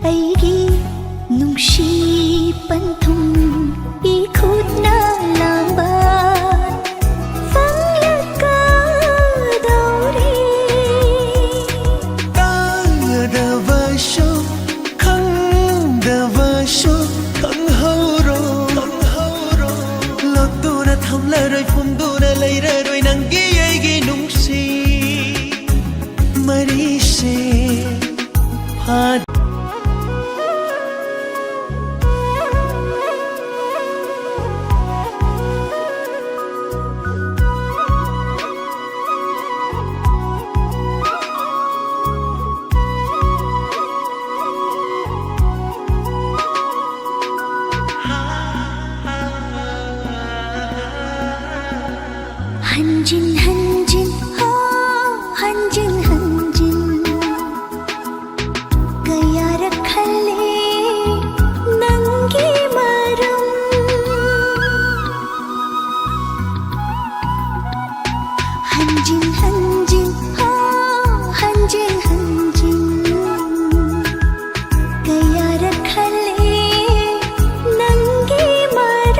ꯑꯩꯒꯤ ꯅꯨꯡꯁꯤ ꯄꯟꯊꯨꯡ 이곳나 랑바 방락가도리 따다와쇼 강다와쇼 강하우로 럭도나 탐라로이 폼도나 레이라로이 난기에게 농시 마리시 파 한진 한진 한진 한진 가야락할래 난기 마름 한진 한진 한진 한진 가야락할래 난기 마름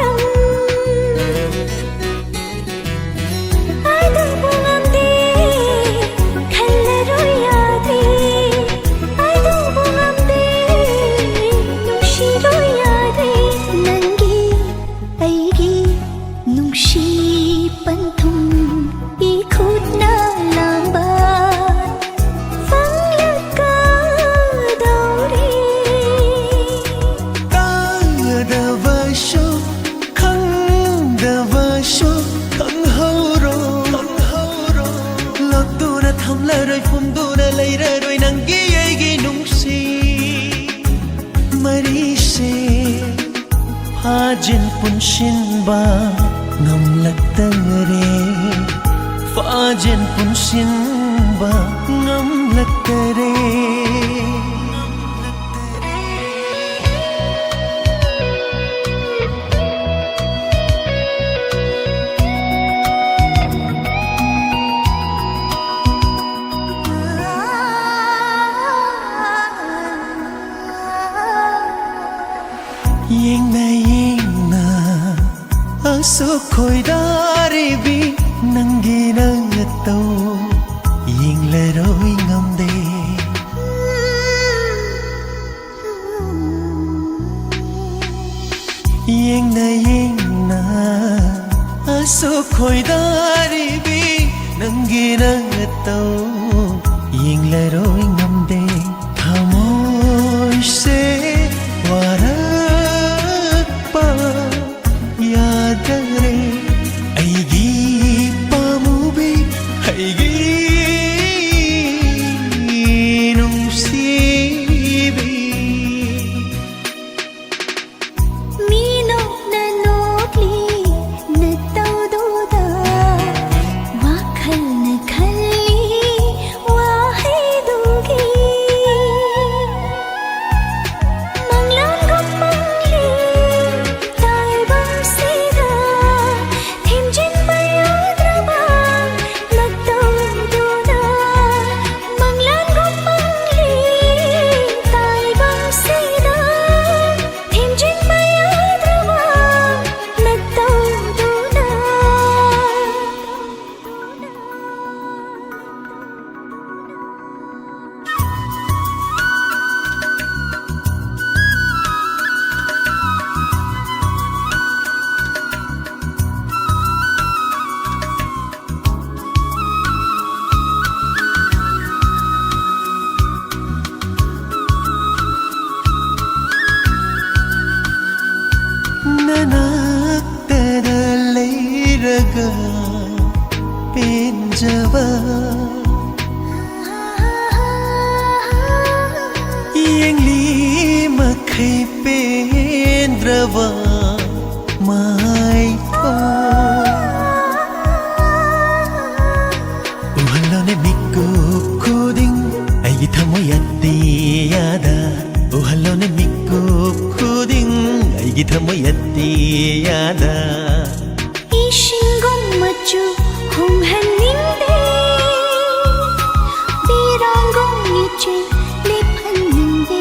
탐라로이 폼도나 레이라로이 난기에게 농시 마리시 파진 분신바 ngamlaktere fajen punsinba ngamlaktere yengna aso khoi daribi nangi nang tau yengla roi ngamde yengna aso khoi daribi nangi nang tau yengla roi ngamde thamoi se wara aigi pamubi aigi nungsibi mino na nokli na tawdoda wakhal na khalli wahay dugi manglang gopangli taibang sida himjin bayadraba nagtawdoda manglang gopangli taibang sida himjin bayadraba nagtawdoda nanaktada leiraga penjaba yengli makhai pendrava mai tho uhalone mikku khuding aigi thamoi yada uhalone mikku khuding aigi thamoi yada 이신공 맞추 홍한님데 비랑공 이제 내 봤는데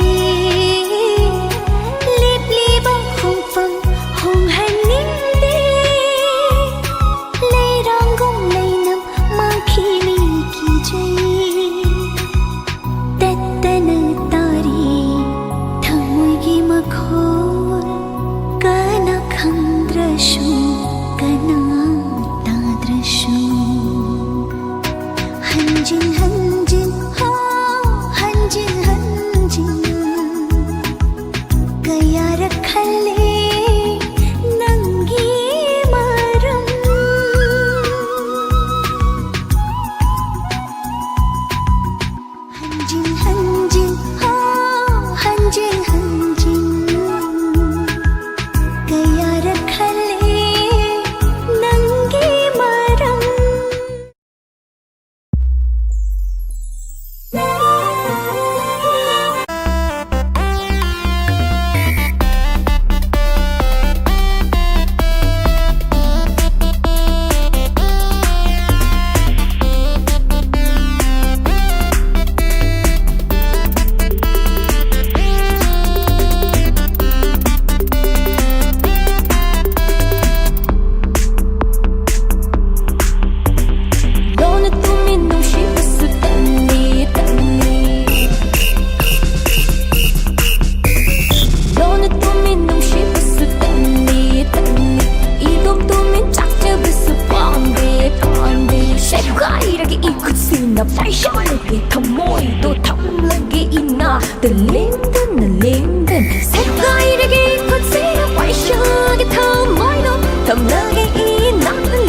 링든 색깔이기 꽃이라 화이셔게 탐모이도 탐나게 이 나는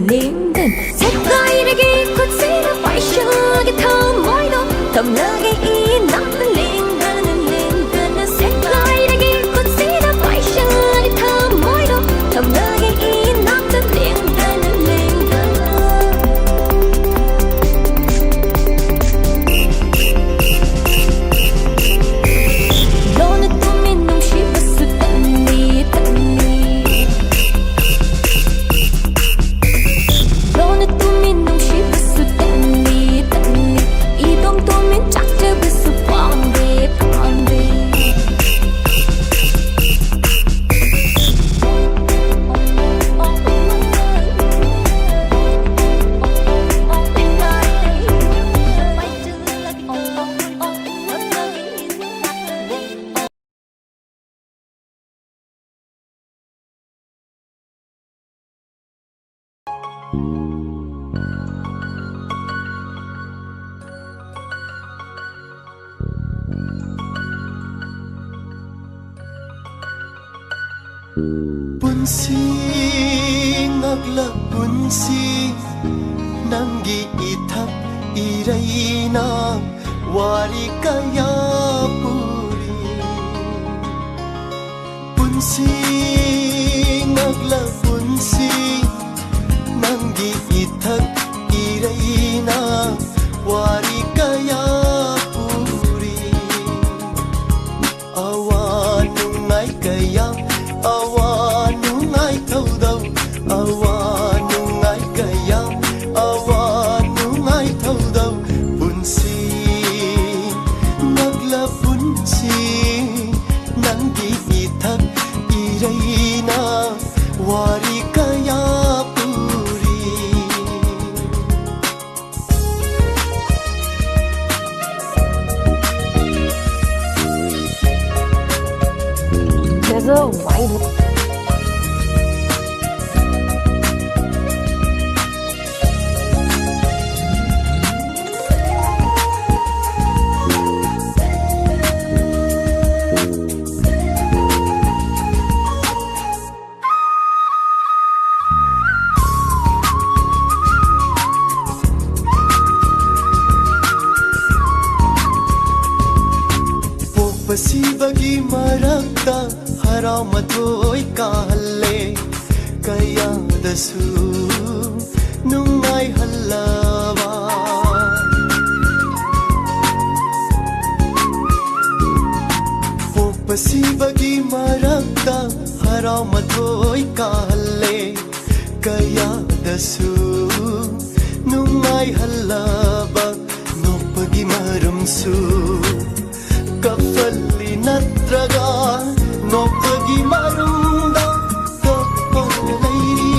링든 색깔이기 꽃이라 화이셔게 탐모이도 탐나게 이 나는 링든 Punsi ngakla punsi nangi ithak iraina wari kaya puri punsi ngakla punsi nangi ithak iraina wari kaya puri awanungai kaya awanungai thaudau awanungai kaya awanungai thaudau punsi ngakla punsi nangi ithak iraina wari kaya puri There's a wide ꯄꯨꯟꯁꯤꯕꯒꯤ ꯃꯔꯛꯇ ꯍꯔꯥꯎ-ꯃꯊꯣꯏ ꯀꯥꯍꯜꯂꯦ ꯀꯌꯥꯗꯁꯨ ꯅꯨꯡꯉꯥꯏꯍꯜꯂꯕ ꯄꯣꯛꯄ-ꯁꯤꯕꯒꯤ ꯃꯔꯛꯇ ꯍꯔꯥꯎ-ꯃꯊꯣꯏ ꯀꯥꯍꯜꯂꯦ ꯀꯌꯥꯗꯁꯨ ꯅꯨꯡꯉꯥꯏꯍꯜꯂꯕ ꯅꯣꯛꯄꯒꯤ ꯃꯔꯝꯁꯨ ꯀꯞꯍꯜꯂꯤ ꯅꯠꯇ꯭ꯔꯒ ꯅꯣꯛꯄꯒꯤ ꯃꯔꯝꯗ ꯀꯞꯄꯒ ꯂꯩꯔꯤ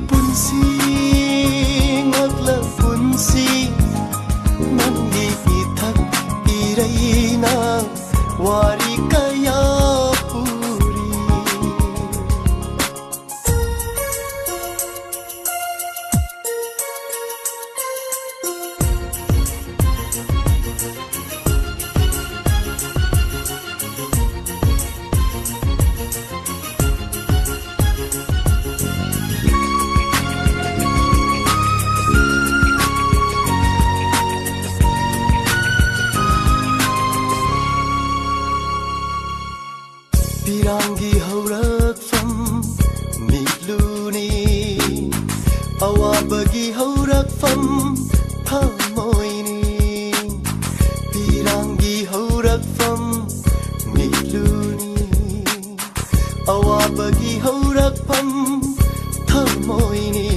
ꯄꯨꯟꯁꯤ ꯉꯛꯂ ꯄꯨꯟꯁꯤ ꯅꯪꯒꯤ ꯏꯊꯛ ꯏꯔꯩꯅ ꯋꯥꯔꯤ ꯀꯌꯥ ꯄꯨꯔꯤ ꯄꯤꯔꯥꯡꯒꯤ ꯍꯧꯔꯛꯐꯝ ꯃꯤꯠꯂꯨꯅꯤ ꯑꯋꯥꯕꯒꯤ ꯍꯧꯔꯛꯐꯝ ꯊꯃꯣꯏꯅꯤ ꯄꯤꯔꯥꯡꯒꯤ ꯍꯧꯔꯛꯐꯝ ꯃꯤꯠꯂꯨꯅꯤ ꯑꯋꯥꯕꯒꯤ ꯍꯧꯔꯛꯐꯝ ꯊꯃꯣꯏꯅꯤ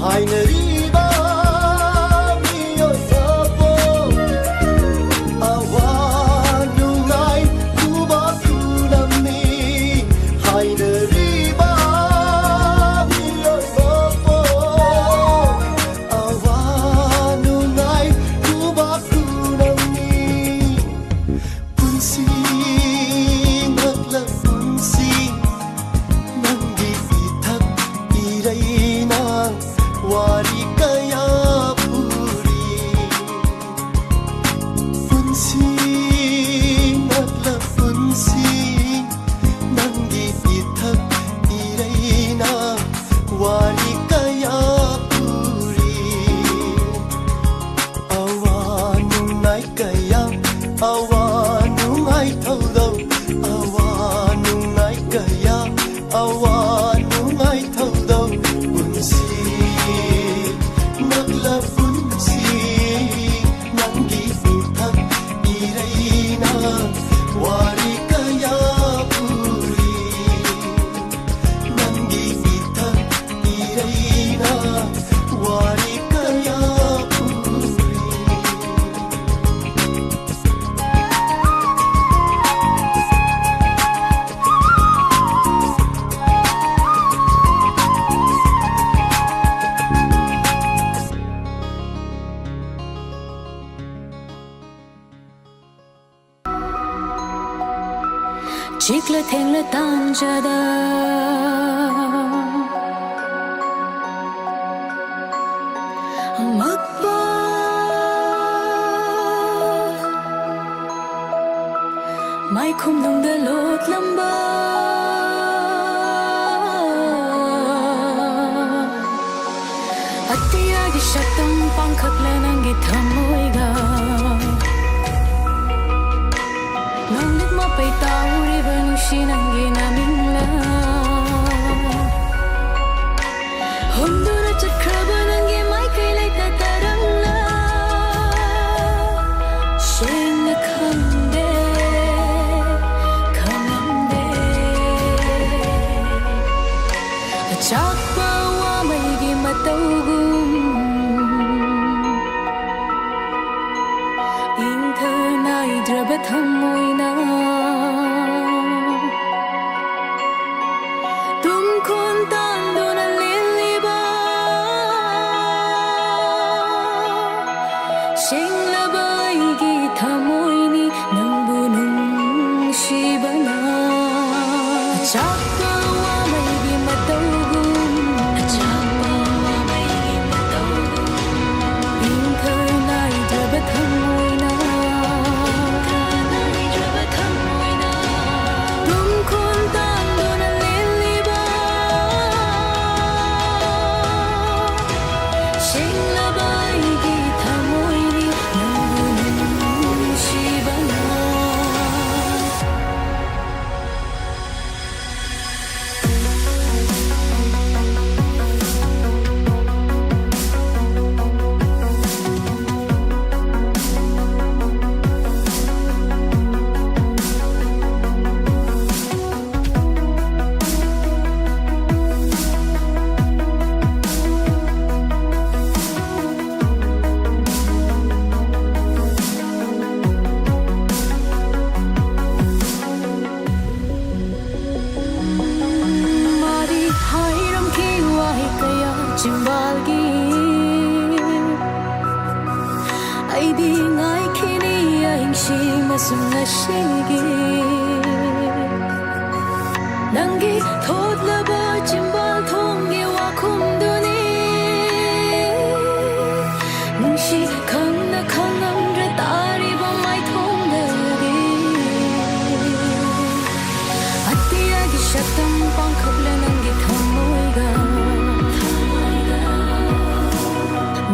ꯍꯥꯏꯅꯔꯤꯕ wari kaya puri punsi natla punsi nanggi ithak iraina wari kaya puri awanu nai kaya awanu ngai thaudo awanu nai kaya awanu ngai thaudo punsi nagla punsi nanggi ithak iraina wari kaya puri nanggi ithak iraina wari kaya puri Chikla thengla tanjada Makba Mai khum dong da lot lamba Atiya gi shatam pangkhak la nangi thamoiga Nangnik mapay tauri banushi nangi namingla Hondura chakraba nangi mai kailay tatarangla Sheng khande khamamde Chakpa wa mai gi matawgum Ingthanai draba thamoina Tum khon tan dona liliba Shengla bai gi thamoini nangbu nungshibana Chakpa wa mai gi matawgum Chakpa wa mai gi matawgum Ingthanai draba thamoina Tum khon tan dona liliba Shengla bai gi thamoini nangbu nungshibana 숨마시기 난기 돋라봐 짐반 통기와 kum두니 뭉시 강나 강남re 따리바 마이 통다리 아띠야기 샷담 방컵래 난기 탐모이가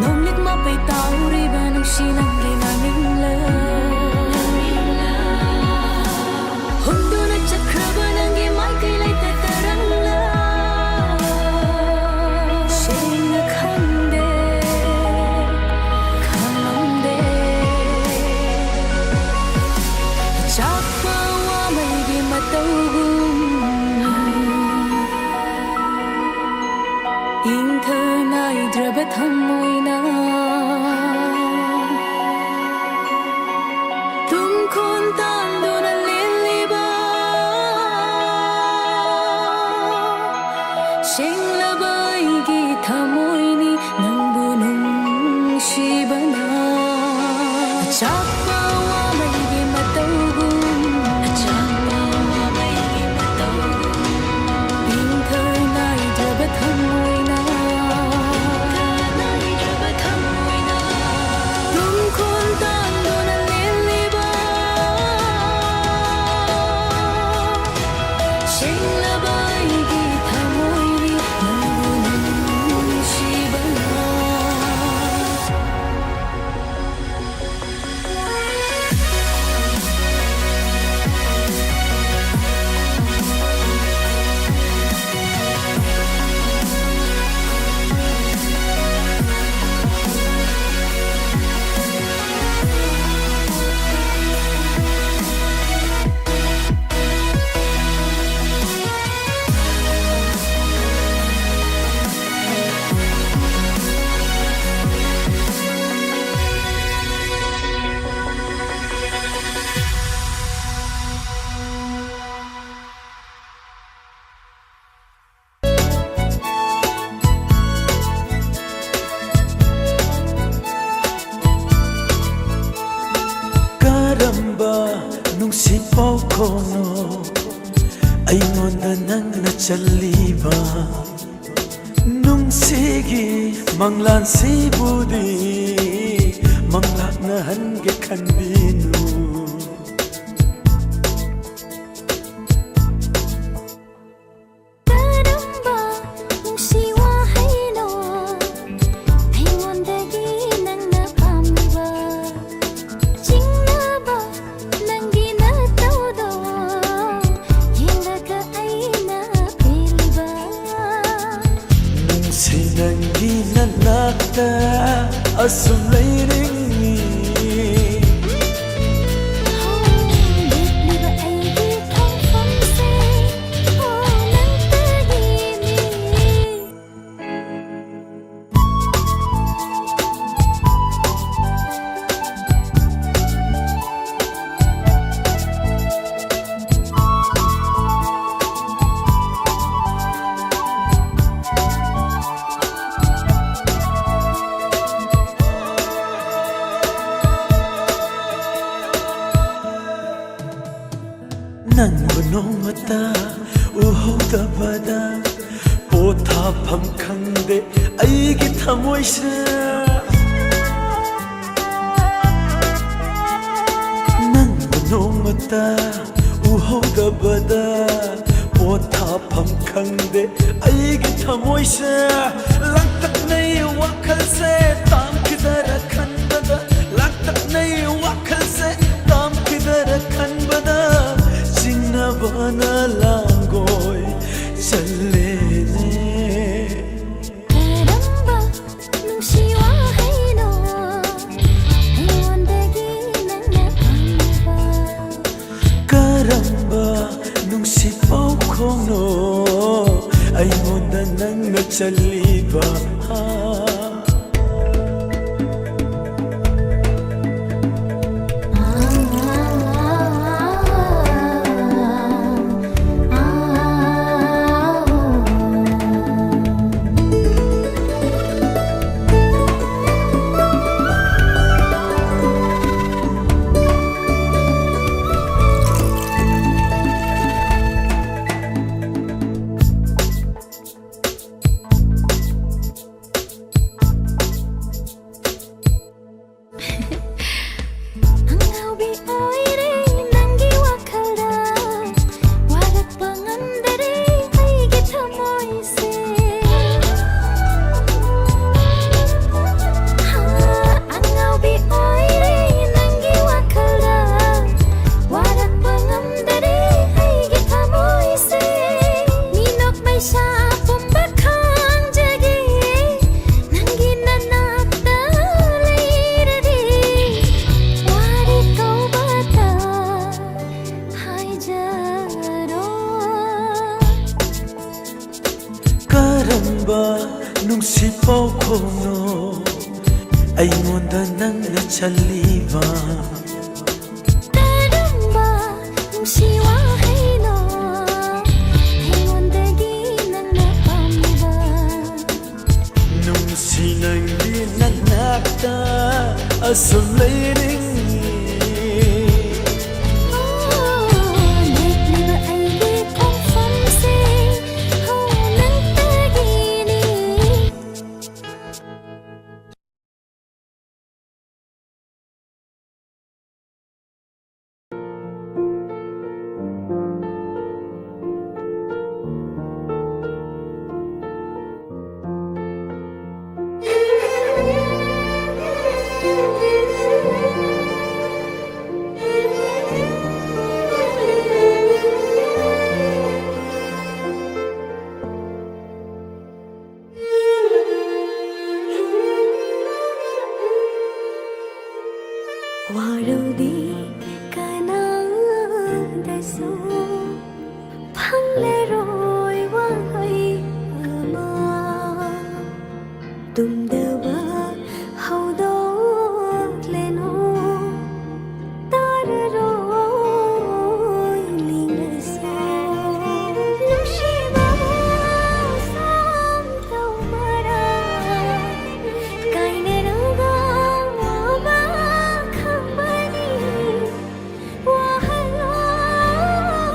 nomlik mapay tauri ba nung sinanggi naming la hundo na chakra ba nanggi mai kailay tatarang la sing na khande khamde chakpa wa mai gi matawgum ingthana idraba thamoina tumkhon tanduna liliba shinglaba igi thamoini nangbu nungsibana chakpa wa maigi matawgum chakpa wa maigi matawgum ingthana idraba thamoina nungsipaw kono aingona nangna chaliba nungsigi manglan sibudi manglakna hange khanbinu asum layringi liba aigi thongfam se nang tagini nangu nomata uhawdabada pothafam khangde aigi thamoisa nangu nomata uhawdabada pothafam khangde aigi thamoisa langtaknai wakhalse tamkidara khanbada langtaknai wakhalse tamkidara khanbada bana langoi chalene karamba nungsiwa haino aingondagi nangna pamba karamba nungsipaw kono aingonda nangna chaliba ꯅꯨꯡꯁꯤꯐꯥꯎ ꯈꯣꯡꯅꯣ ꯑꯩꯉꯣꯟꯗ ꯅꯪꯅ ꯆꯜꯂꯤꯕ ꯀꯔꯝꯕ ꯅꯨꯡꯁꯤ ꯋꯥꯍꯩꯅꯣ ꯑꯩꯉꯣꯟꯗꯒꯤ ꯅꯪꯅ ꯄꯥꯝꯂꯤꯕ ꯅꯨꯡꯁꯤ ꯅꯪꯒꯤ ꯅꯅꯥꯛꯇ ꯑꯁꯨꯝ ꯂꯩꯅꯤꯡꯉꯤ ꯂꯦꯞꯂꯤꯕ ꯑꯩꯒꯤ ꯈꯣꯡꯐꯝꯁꯦ ꯅꯪꯇꯒꯤꯅꯤ ꯋꯥꯔꯧꯗꯤ ꯀꯅꯥꯗꯁꯨ ꯐꯪꯂꯔꯣꯏ ꯋꯥꯍꯩ ꯑꯃ ꯇꯨꯝꯗꯕ ꯍꯧꯗꯣꯛꯂꯦꯅꯣ ꯇꯥꯔꯔꯣꯏ ꯂꯤꯡꯂꯁꯨ ꯅꯨꯡꯁꯤꯕ ꯁꯝꯇꯧꯕꯔꯥ ꯀꯥꯏꯅꯔꯒ ꯋꯥꯕ ꯈꯪꯕꯅꯤ ꯋꯥꯍꯜꯂꯣꯏ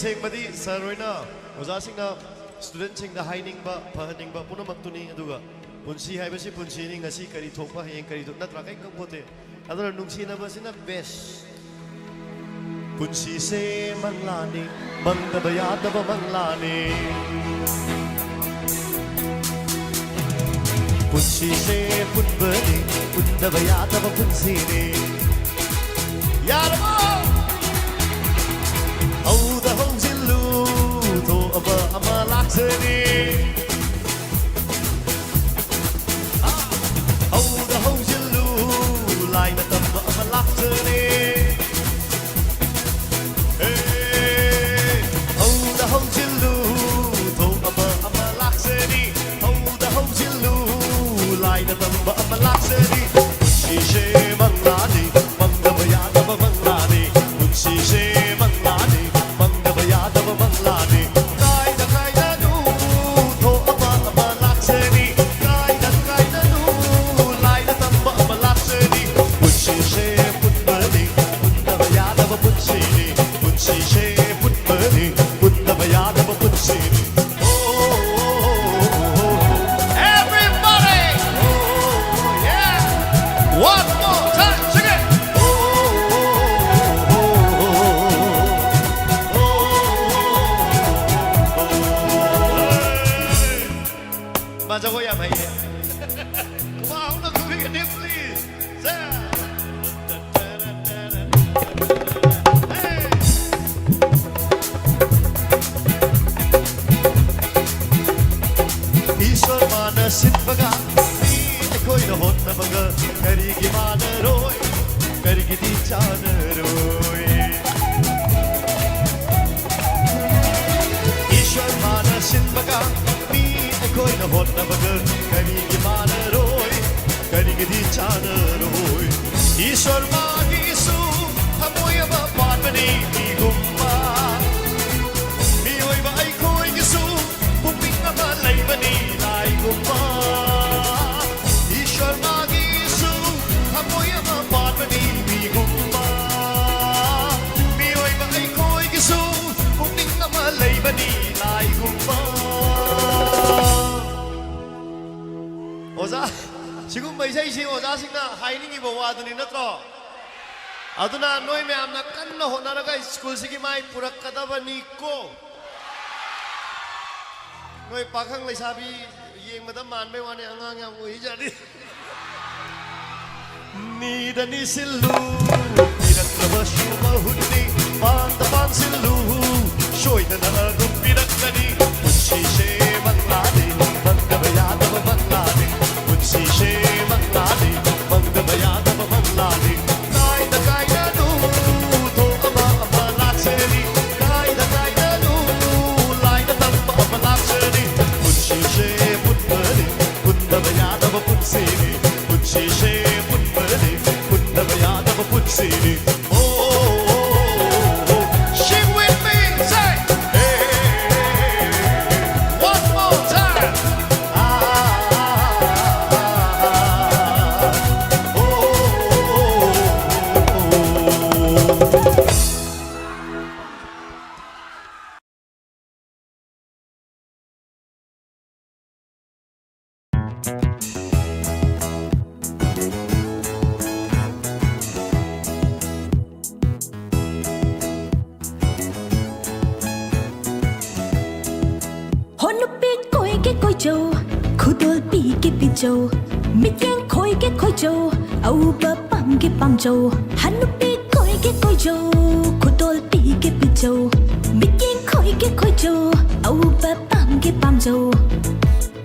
तसेंगमदी सर होइना ओजासिंगना स्टूडेंट सिंगदा हाइनिंगबा फहनिंगबा पुनमक्तुनी अदुगा पुंसी हाइबसी पुंसी नि ngasi करी थोकबा हें करी थोक नत्रा kai खंगपोते अदुना नुंगसिनबसिना बेस्ट पुंसी से मंगलानी मंगदब यादब मंगलानी पुंसी से पुनबनी पुनदब यादब पुंसी ने यारबो औदा हौजिल्लु थो अबा अमा लाक्सनी औदा हौजिल्लु लाइना तब अमा लाक्सनी औदा हौजिल्लु थो अबा अमा लाक्सनी औदा हौजिल्लु लाइना तब अमा लाक्सनी पुंसी मंगलानी मंगदब यादब मंगलानी पुंसी से मंगलानी मंगदब यादब मंगलानी कायदा कायदा नू थो अबा अमा लाक्सनी कायदा नू लाइना तब अमा लाक्सनी पुंसी से पुनबनी पुनदब यादब पुंसीनी पुंसी से पुनबनी पुनदब यादब पुंसीनी Everybody! Oh, yeah! One more time, sing it! Majago ya bhai. Come on, now do it again, please. Hey! ईश्वर मानसिक बगा कोई न होता मगर करीगी मान रोए करीगी दी चान रोए ईश्वर मानसिक बगा कोई न होता मगर करीगी मान रोए करीगी दी चान रोए ईश्वर मानिसु हमोय बापनी की गुम्बा मी होय बाई कोई गिसु बुपिंग अमा लैबनी लाई गुम्बा ईश्वर मागिसु हमोय बापनी की गुम्बा मी होय बाई कोई गिसु बुपिंग अमा लैबनी लाई गुम्बा ओजा सिगुम्बा इसाइसि ओजासिंगना हाइनिंगिबा वादुनि नत्रो अदुना नोय मैमना कन्ना होनारगा स्कूल सिगी माई पुरक्कदबनी को नोय पाखंग लैसाबी येंगबदा मानबे वाने अंगांग याम ओहिजादि नीदनि सिल्लु पिरक्कबसु बहुन्नि पांदपान सिल्लु शोयदना गुप्पिरक्कनि पुंसी से मंगलानी मंगदब यादब मंगलानी पुंसी से मंगलानी मंगदब यादब मंगलानी कायदा कायदा नू थो अमा अमा लाक्सनी कायदा नू लाइना तब अमा लाक्सनी पुंसी से पुनबनी पुनदब यादब पुंसीनी पुंसी से पुनबनी पुनदब यादब पुंसीनी Sing with me, say, hey, one more time. Honupi koi ke jo, khudol pi ke pi jo, mityang koi jo, au ba pam jo. Hanupi koi jo, khudol pi ke pi jo, mityang koi jo, au ba pam jo.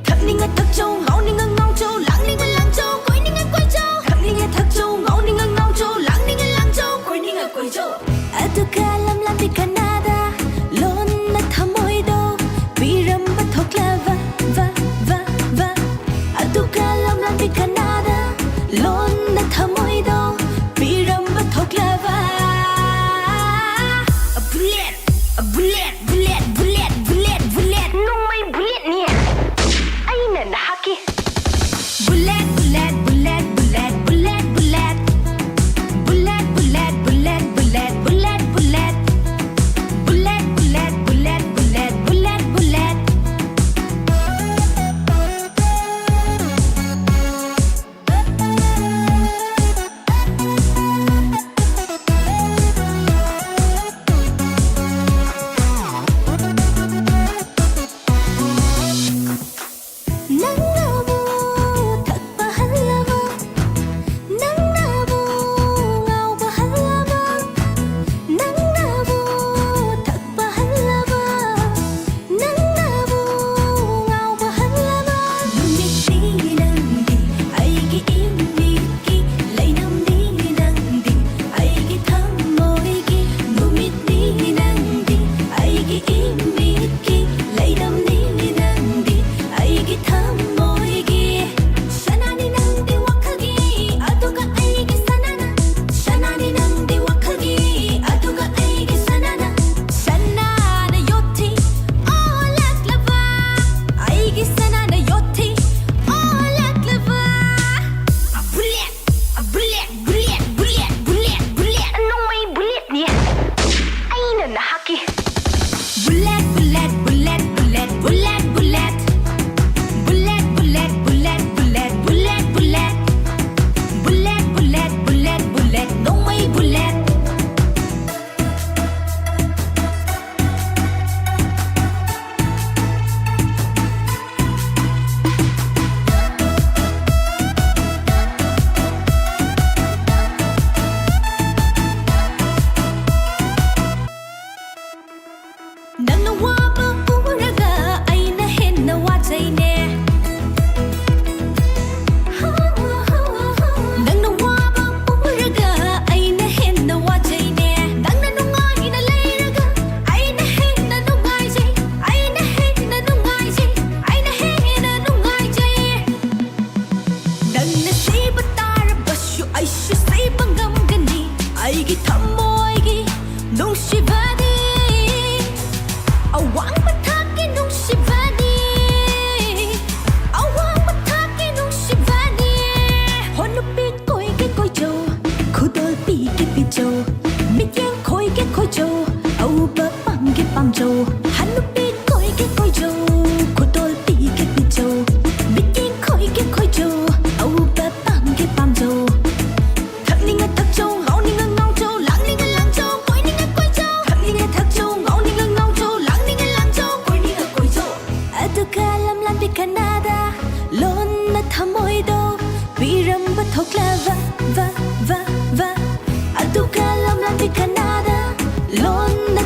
Thak ninga thak jo, ngau ninga ngau jo, lang ninga lang jo, koi jo. Thak ninga thak jo, ngau ninga ngau jo, lang ninga lang jo, koi jo. Aduka lam lam di Canada, lon na thamoy do. Piramba thokla va aduka lam lam di Canada lon na thamoy do piramba thokla va a bullet bullet bullet bullet bullet bullet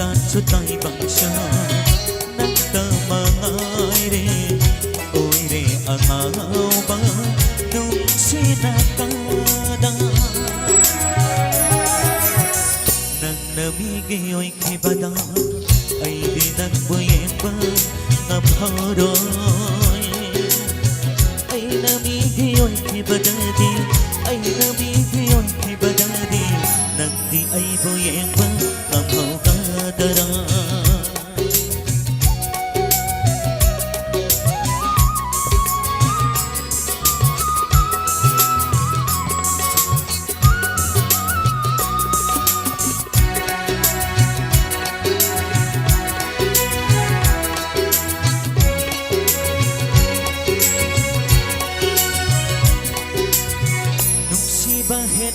ลานสุดใจบังชานักตามาง่ายเรโอ้ยเรอาเงาบ้านุ่มสีหน้าตาดานังนามีเกยอยแค่บดาไอเดนักบ่เย็นบ้างับหาดอยไอนามีเกยอยแค่บดาดีไอนามีเกยอยแค่บดาดีนักดีไอบ่เย็นบ้างับหากาดารา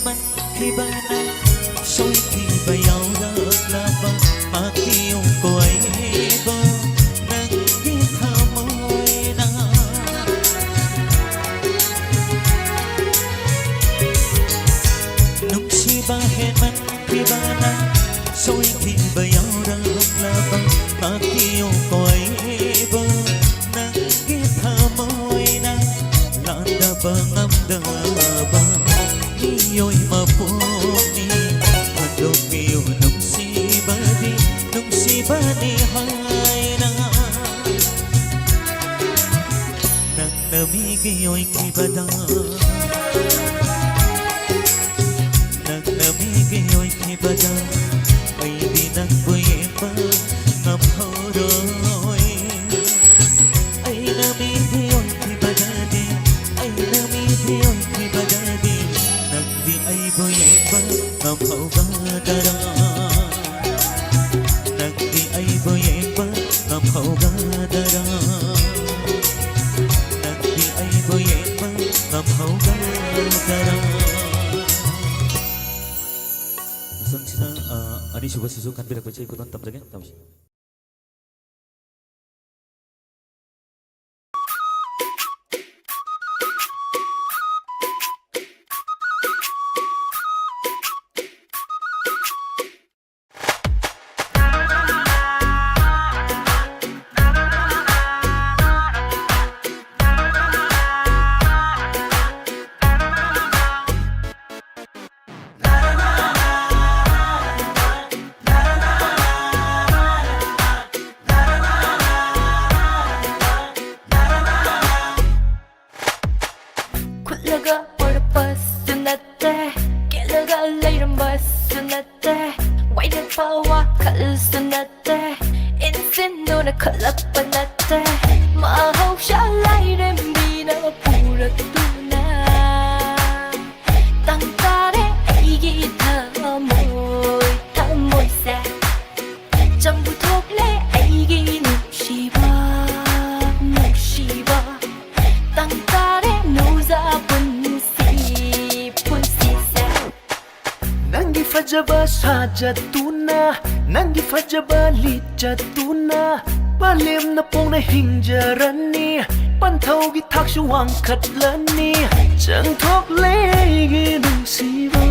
มันkhi ba năm soi khi ba yêu đất là ba mà khi yêu cô ấy ba nắng khi thơ môi na nung si ba hẹn man khi ba năm soi khi ba yêu đất là ba mà khi yêu cô ấy ba nắng khi thơ môi na lan đã ba ngắm đã ba ôi mà poni hado kêu nung si ba đi hai na nang na mi ki ôi ki ba da nang na mi ki ôi ki ba da ai đi nang vui ba ngập hao rồi ai na mi ki ôi ki ba da đi ai na mi ki ôi ki ba da đi di ai boy ba ngam hau ba da da nak di ai boy ba ngam hau ba da da nak di ai boy ba ngam hau ba da da 선치사 아니 주거시수 간비락 거치 고던 담정에 담시 jatuna nangi fajaba li jatuna balem na pong na hingjarani panthau gi thak shuwang khatlani chang thok le gi dung siwa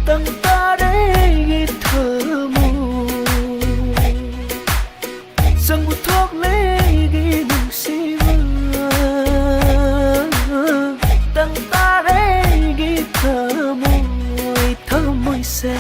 tang ta re gi thamo sang bu thok le gi dung siwa tang ta re gi thamo say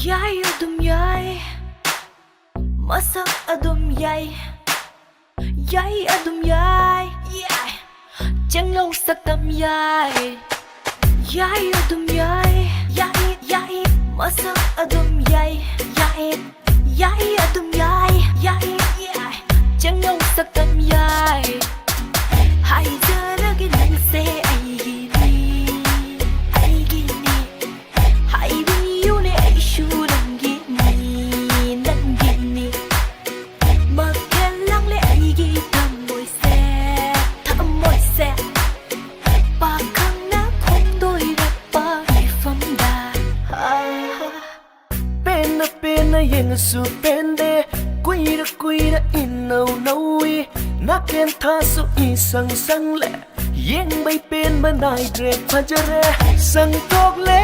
yai adum yai masak adum yai yai adum yai yeah chẳng lâu sắc tâm yai yai adum yai yai masak adum yai yai adum yai yeah chẳng lâu sắc tâm yai hai giờ ra cái nắng xe ai gini hai bin yêu ne ai shu đang gini eng su pende kuira in nâu nâu na ken tha su I sang sang le yeng bay pen manai dre phajare sang tok le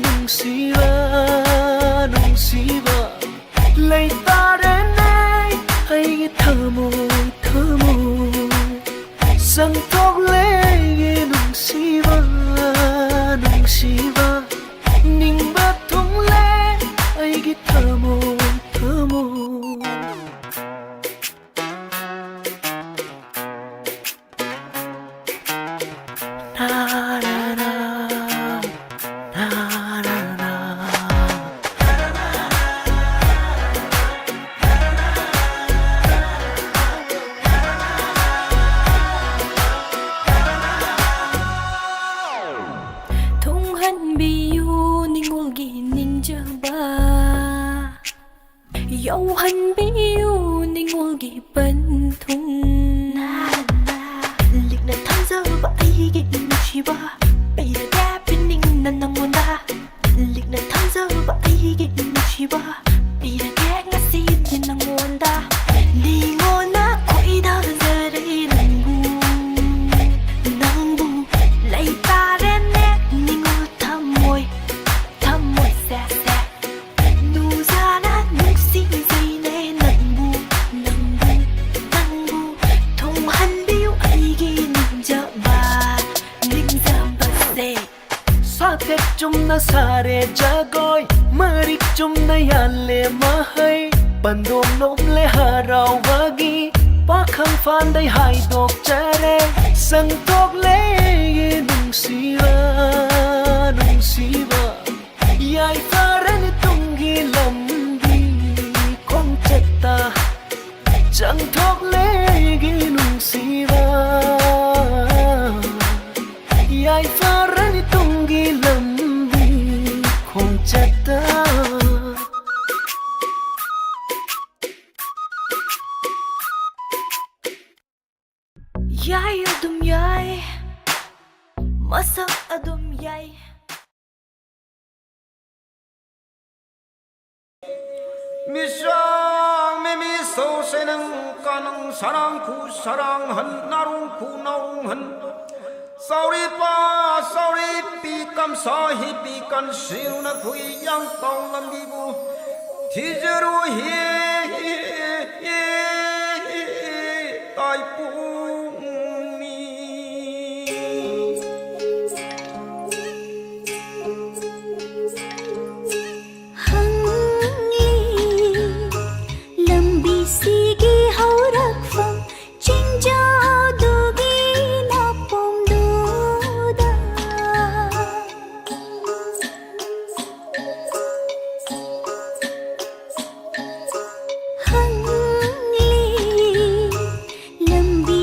nung siva lay ta đến nay hay thamo sang tok le nung siva ning ba thung le ay thamo thung han biu ningol gi ning jaba yau han biu ningol gi ban thung na lik na tham giờ ba ai gi chi ba bây giờ đã bên ning na nang monda lik na tham giờ ba ai gi chi ba bây giờ đã nga si din nang monda li ngona koi da giờ đây nang bu lay ta đến nè ningol tham môi xe nu ra na nu si gì nè nang bu thong han biu ai gi ning ja ba se sa tek chum na sare jagoi marik chum na yale mahai pandom nom le harau wagi pakhang fan dai hai dok chare sang tok le nung siva yai faran tungi lambi kong chetta chang tok le nung siva yai faran tungi lambi kong chetta yai adum yai masa adum yai 미상 매미 소세는 까는 사랑 구 사랑한 나롱 구 나롱한 사우리 삐감 사히 삐간 시우나 구이 양똥 남기고 디저로 예 따이뿡미 Sige hau rak phang chinh giao du gi na pom du da hang li lambi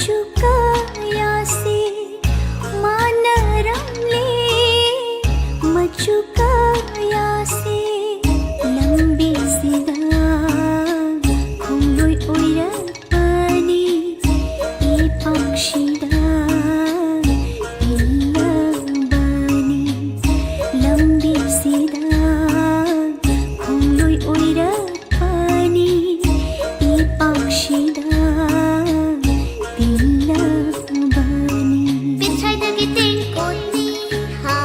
मचुकायासे मानरमले मचुकायासे लंबीसिदा खुंगलोय ओइरपनी ई पक्षिदा इल्लबनी लंबीसिदा खुंगलोय ओइरपनी ई पक्षिदा Pichai-dagi tingkot-ni, ha.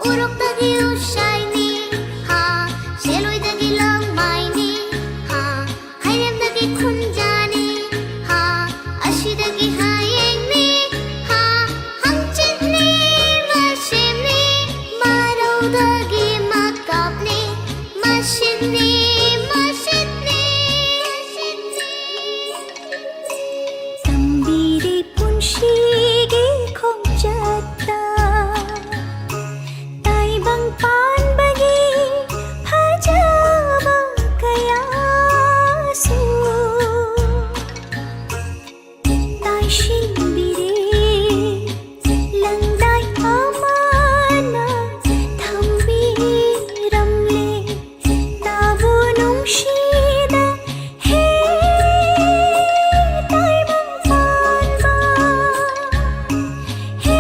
Urok-dagi usay-ni, ha. Seloy-dagi langmay-ni, ha. Hayrem-dagi kunja-ni, ha. Ashi-dagi hayeng-ni, ha. Hangchit-ni, mashim-ni, maraw-dagi makap-ni, mashit-ni, mashit-ni. Tambiri punshige khongchata taibang panbagi phajaba kayasu tai shinbire langdai amana thambiramle tabu nungshida he taibang panba he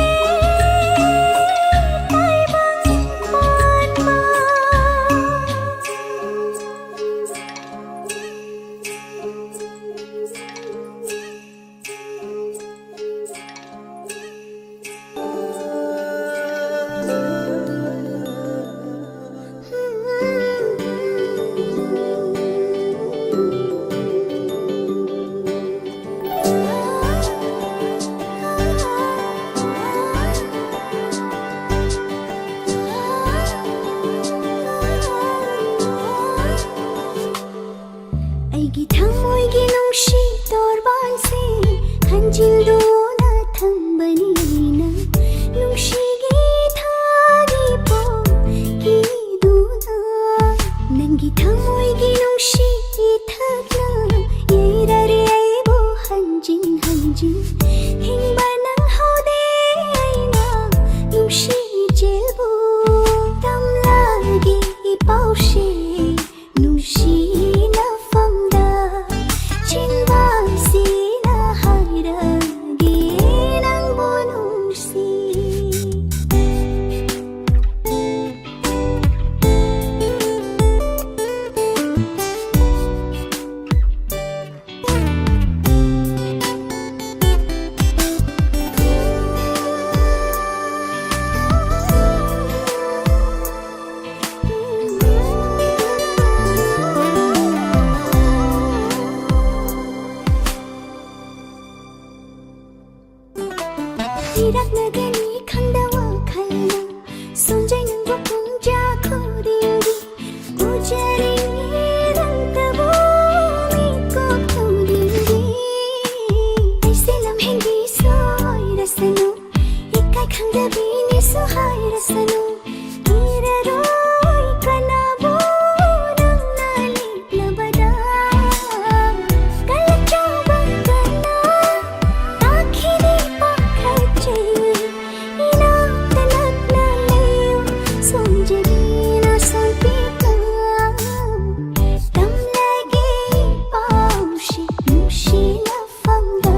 taibang panba ꯑꯩꯒꯤ ꯊꯃꯣꯏꯒꯤ ꯅꯨꯡꯁꯤ ꯇꯣꯔꯕꯥꯟꯁꯦ ꯈꯟꯖꯤꯜꯗꯨꯅ ꯊꯝꯕꯅꯤ ꯑꯩꯅ ꯅꯨꯡꯁꯤꯒꯤ ꯊꯥꯒꯤ ꯄꯣꯛꯀꯤꯗꯨꯅ ꯅꯪꯒꯤ ꯊꯃꯣꯏꯒꯤ ꯅꯨꯡꯁꯤ ꯏꯊꯛꯅ ꯌꯩꯔꯔꯦ ꯑꯩꯕꯨ ꯍꯟꯖꯤꯟ ꯍꯟꯖꯤꯟ ꯍꯤꯡꯕ ꯅꯪꯍꯧꯗꯦ ꯑꯩꯅ ꯅꯨꯡꯁꯤ ꯏꯆꯦꯜꯕꯨ ꯇꯝꯂꯒꯦ ꯏꯄꯥꯎꯁꯦ ꯅꯨꯡꯁꯤꯅ ꯐꯝꯗ ꯆꯤꯟꯕꯥꯁꯤꯅ ꯍꯥꯏꯔꯒꯦ ꯅꯪꯕꯨ ꯅꯨꯡꯁꯤ 이락나가니 강다와 칼나 손자는 고풍자 코딩기 우자링이 랑따보 미꼭 토딩기 알셀람 행기 소이라사노 이까이 강다비니 소하이라사노 이라로 이까나보 낭날리라바다 갈라짜방가나 딱히니 빡할지 이나타나나레요 손질이나 손빛감 땀나게 pau시 누시나 팜감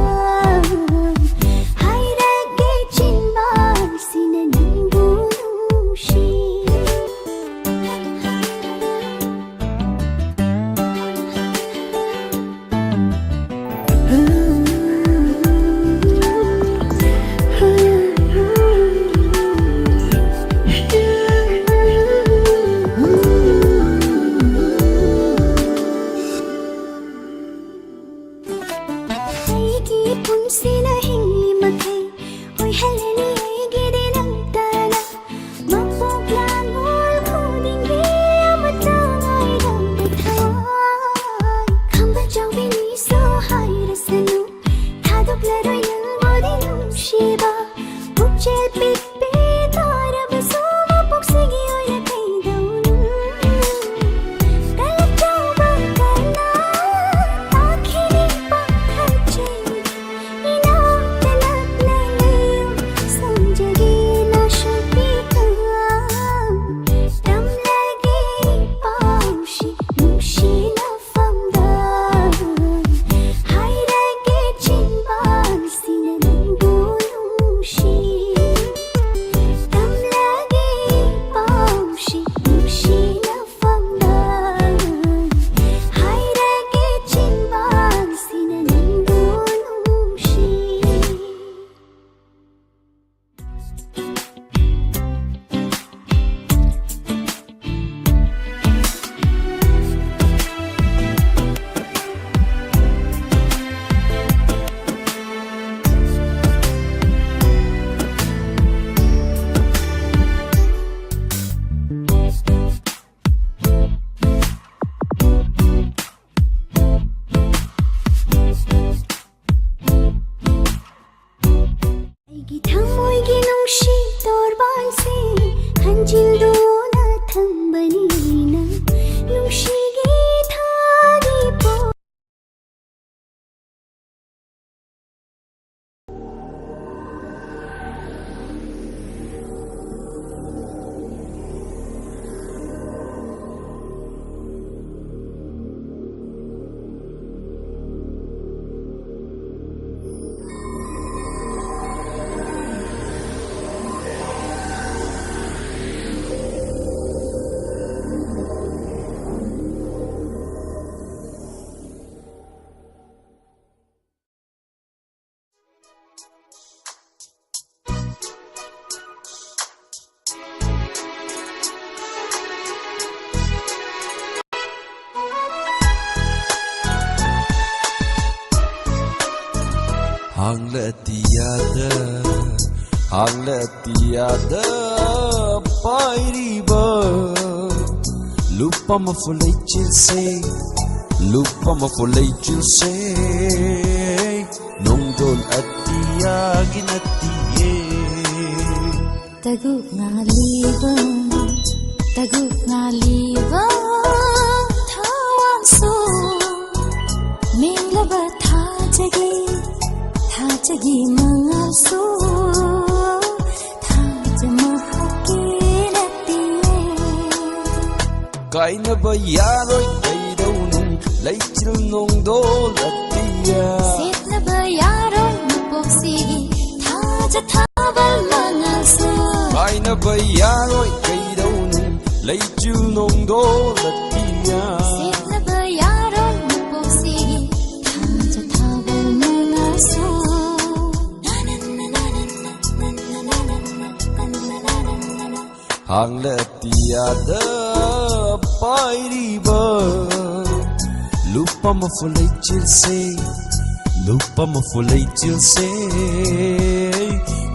하이라게 진바시나 눈부시 ꯑꯩꯒꯤ ꯄꯨꯟꯁꯤꯅ ꯍꯤꯡꯂꯤꯃꯈꯩ ꯑꯣꯏꯍꯜꯂꯅꯤ ꯑꯩꯒꯤꯗꯤ ꯅꯪꯇꯅ ꯃꯄꯣꯛꯂꯥꯡꯒꯣꯜ ꯈꯨꯗꯤꯡꯒꯤ ꯑꯃꯠꯇ ꯉꯥꯏꯔꯝꯕ ꯊꯋꯥꯏ ꯈꯝꯕ ꯆꯥꯎꯕꯤꯅꯤꯁꯨ ꯍꯥꯏꯔꯁꯅꯨ ꯊꯥꯗꯣꯛꯂꯔꯣꯏ ꯅꯪꯕꯨꯗꯤ ꯅꯨꯡꯁꯤꯕ ꯄꯨꯛꯆꯦꯜ ꯄꯤꯛꯄꯤ ꯇꯥꯔꯕꯁꯨ ꯃꯄꯣꯛꯁꯤꯒꯤ ꯑꯣꯏꯅ ꯀꯩꯗꯧꯅꯨ 갈라짜방가나 딱히니 빡할지 이나 ꯆꯤꯜꯗꯨꯅ ꯊꯝꯕꯅꯤ ꯑꯩꯅ ꯅꯨꯡꯁꯤꯒꯤ ꯊꯥꯒꯤ ꯄꯣ Hangletiyada pairiba lupama fulai chilse nongdol atiya ginatiye Taguk ngaliba thawang so minglaba thajagi mangal so kainaba yaroi kaidaunung leichil nongdol atiya setnaba yaroi mapoksigi thaja thabal mangal so kainaba yaroi kaidaunung leichil nongdol atiya setnaba yaroi mapoksigi thaja thabal mangal so Hangletiyada pairiba lupama fulai chilse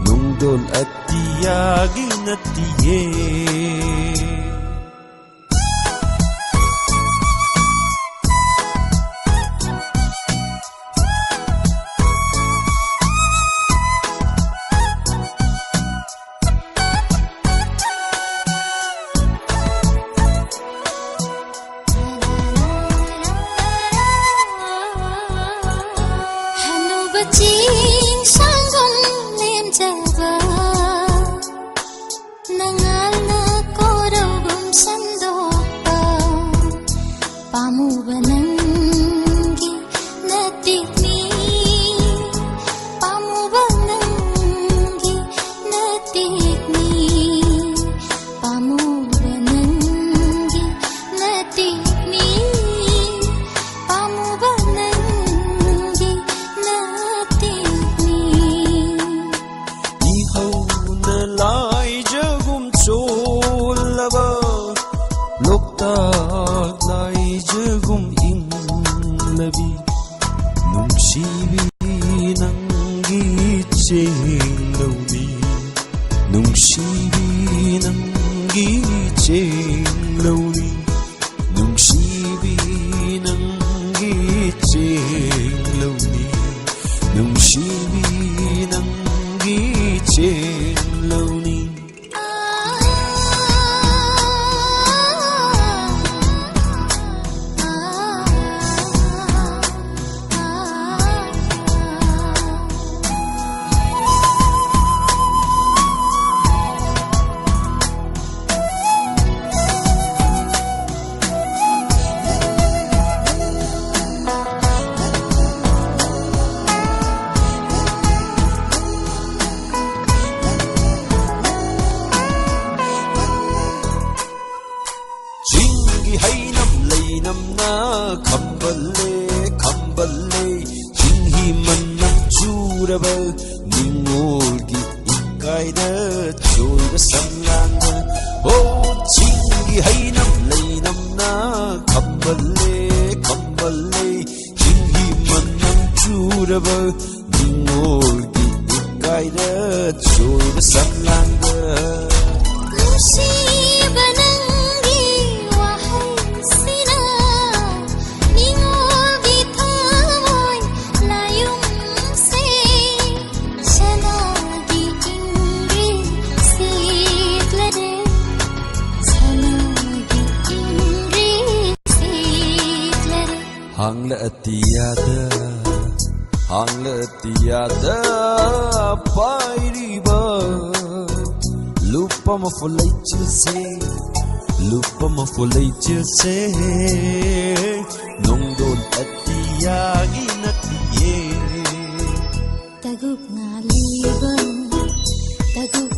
nongdol atiya ginatiye Ching sang gom lem java nangal na koro gum sando pamu banangi natikni pamu banangi natikni pamu banangi natikni pamu banangi Loktak lai jagum inglabi nungsibi nangi chenglauni nungsibi nangi chenglauni nungsibi nangi chenglauni nungsibi nangi chenglauni Kambale hinghi manam churaba ningolgi ikaida choiba samlanga oh chingi hainam leinam na kambale hinghi manam churaba ningolgi ikaida choiba samlanga hangla atiyada pairiba lupa mafulai chilse nongdon atiyagi natiye Tagup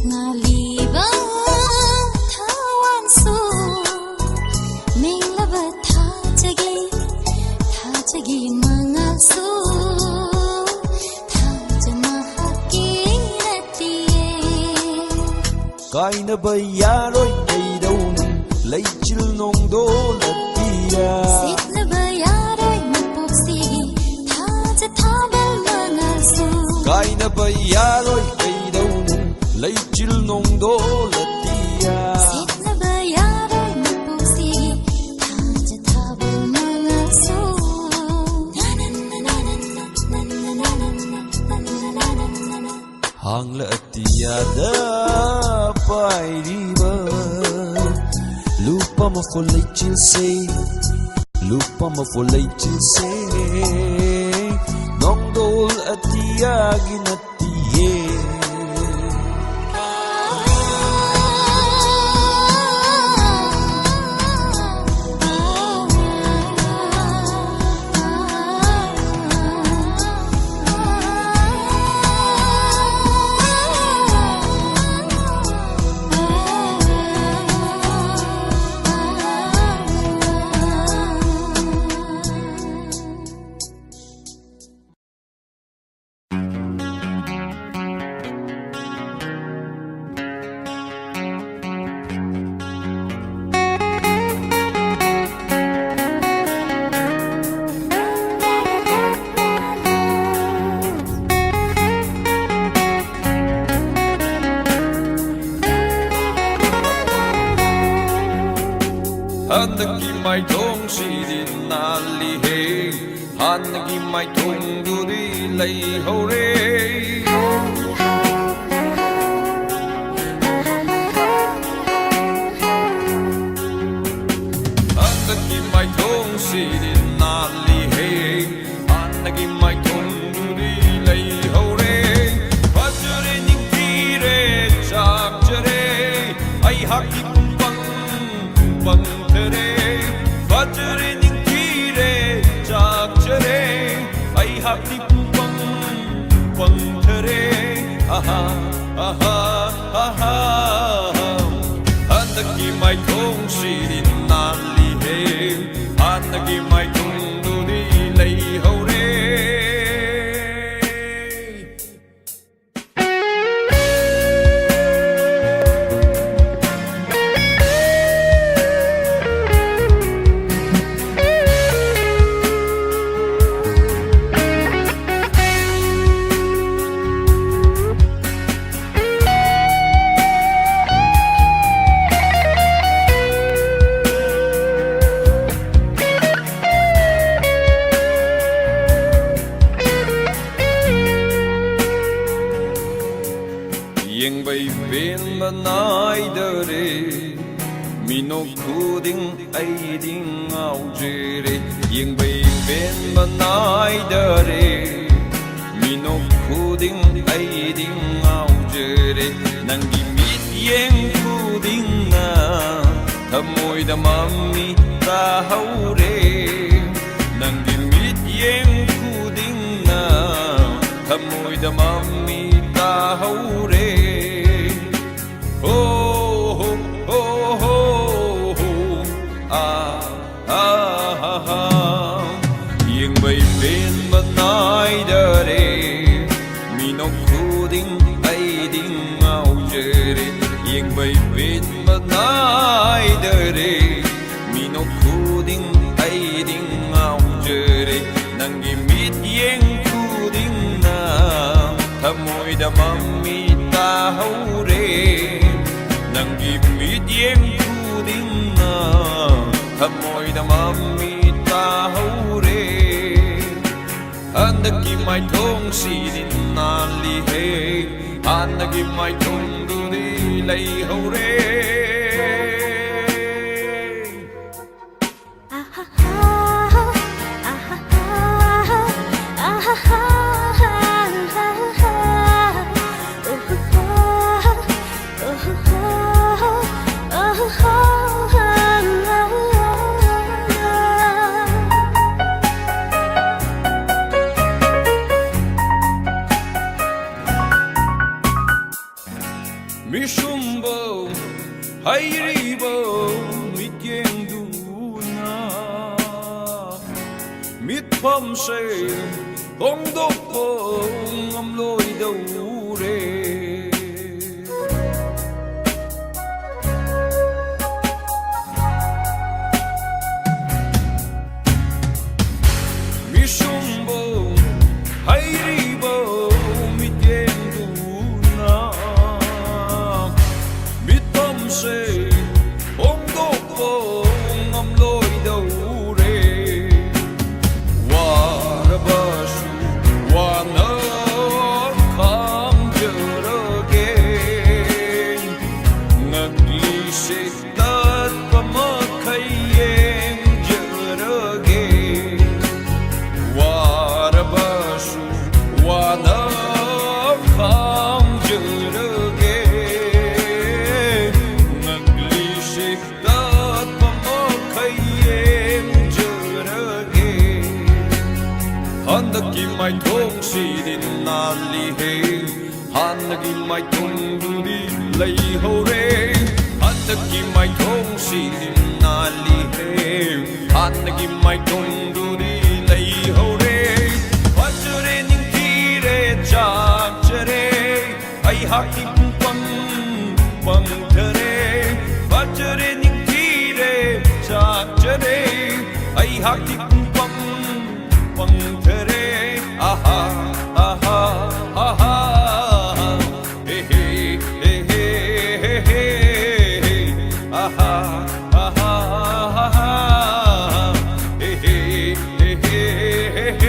ngaliba thawan su menglaba thajagi mangal su thajama hakki natiye kaina bayaroi kaidon leichil nongdo latiya sitnaba yaroi mapuksigi thaja thabal mangal su kaina bayaroi kaidon leichil nongdo latiya sitnaba yaroi mapuksigi thaja thabal mangal su hangla atiyada pairiba lupa mafulai chilse nongdol atiyagi natiye Hanagi mai thong si din na li he Hanagi mai thong du di lay ho re Hanagi mai thong si din na li he Hanagi mai thong du di lay ho re Vajre ning ki re chak jare ai haki bang Vajre ning kire chak chare ai hakti pang thare aha handaki mai thong sirin nali he handaki mai thong du di lay ho re Yeng bay bên banai dare Minok kuding ay ding au jere Yeng bay bên banai dare Minok kuding ay ding au jere Nang gimit yeng kuding na Thamoy da mami ta haure Nang gimit yeng kuding na Thamoy da mami ta haure Yeng bay bên banai dare Minok kuding ay ding au jere Yeng bay bên banai dare Minok kuding ay ding au jere Nang gimit yeng kuding na Thamoy da mami ta haure Nang gimit yeng kuding na Thamoy da mami ta haure Handaki mai thong si din na li he Handaki mai thong du di lay haure ah ah ah ah 미숨보 하이리보 미경두나 밑범세 공독봉 엄로이더우레 미숨보 하이리보 미경두나 밑범세 공독봉 엄로이더우레 와라바수 와나 감절하게 나기식 땄바마카이엔 저러게 와라바수 와나 감절하게 나기식 땄바마카이엔 저러게 한덕이 마이 통시린 난리해 한덕이 마이 통두리 레이호레 한덕이 마이 통시린 난리해 한덕이 마이 통두리 레이호레 완전해 닝길에 작절해 아이 하기 뿜빵 뻥터래 완전해 닝길에 작절해 아이 하기 뿜빵 뻥터래 아하 아하 아하 헤헤 헤헤 헤헤 아하 아하 아하 헤헤 헤헤 헤헤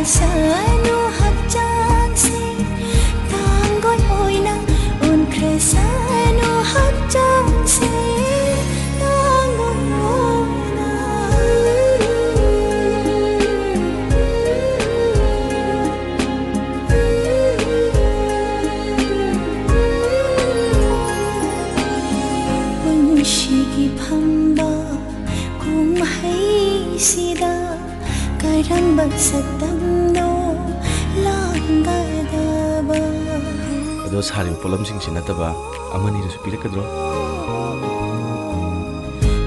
Sanu hajang se tangoy oy na un kresanu hajang se tangoy oy na unshigi phamba kum hai sida karang bagsatam ꯑꯗꯣ ꯁꯥꯔꯤꯕ ꯄꯣꯠꯂꯝꯁꯤꯡꯁꯤ ꯅꯠꯇꯕ ꯑꯃꯅꯤꯗꯁꯨ ꯄꯤꯔꯛꯀꯗ꯭ꯔꯣ?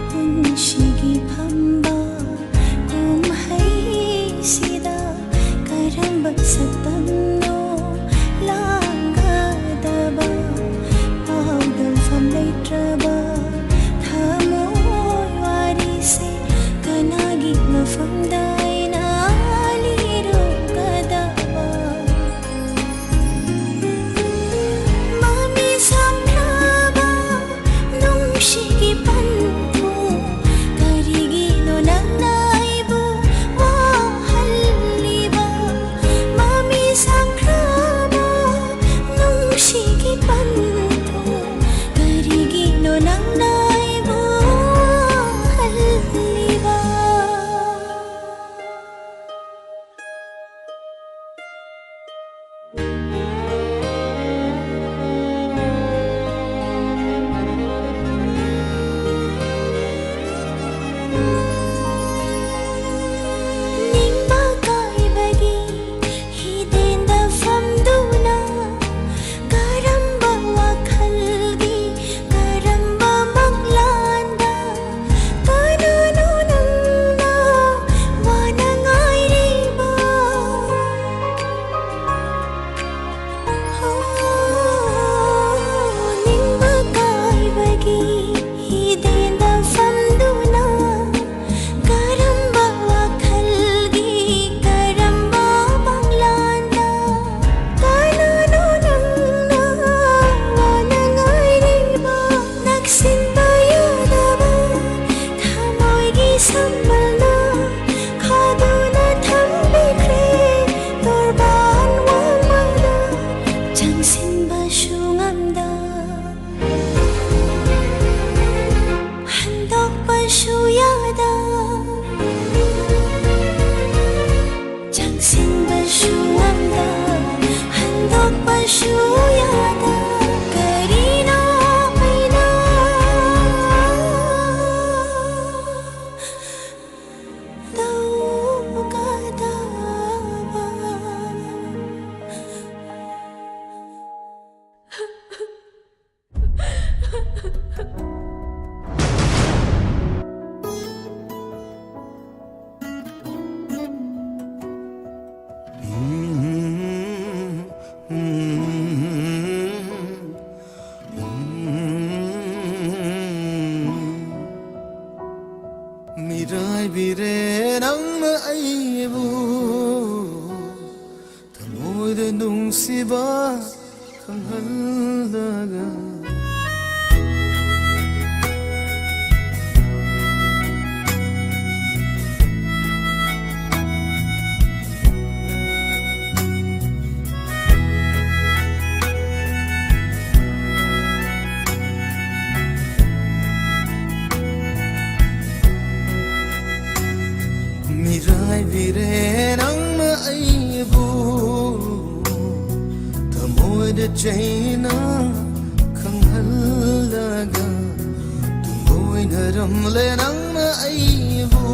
ꯄꯨꯟꯁꯤꯒꯤ ꯐꯝꯕ ꯀꯨꯝꯍꯩꯁꯤꯗ ꯀꯔꯝꯕ ꯁꯛꯇꯝꯅꯣ ꯂꯥꯡꯒꯗꯕ ꯄꯥꯎꯗꯝꯐꯝ ꯂꯩꯇ꯭ꯔꯕ ꯊꯃꯣꯏ ꯋꯥꯔꯤꯁꯦ ꯀꯅꯥꯒꯤ ꯃꯐꯝꯗ ꯑꯩꯅ ꯂꯤꯔꯨꯒꯗꯕ? ꯃꯃꯤ ꯁꯝꯂꯕ ꯅꯨꯡꯁꯤꯒꯤ ꯄꯟꯊꯨꯡ ꯀꯔꯤꯒꯤꯅꯣ ꯅꯪꯅ ꯑꯩꯕꯨ ꯋꯥꯍꯜꯂꯤꯕ? ꯃꯃꯤ nungsiba khanghallaga mirai vire nangna aibu thamoy de chaina khanghallaga tungoy naram le nangna aibu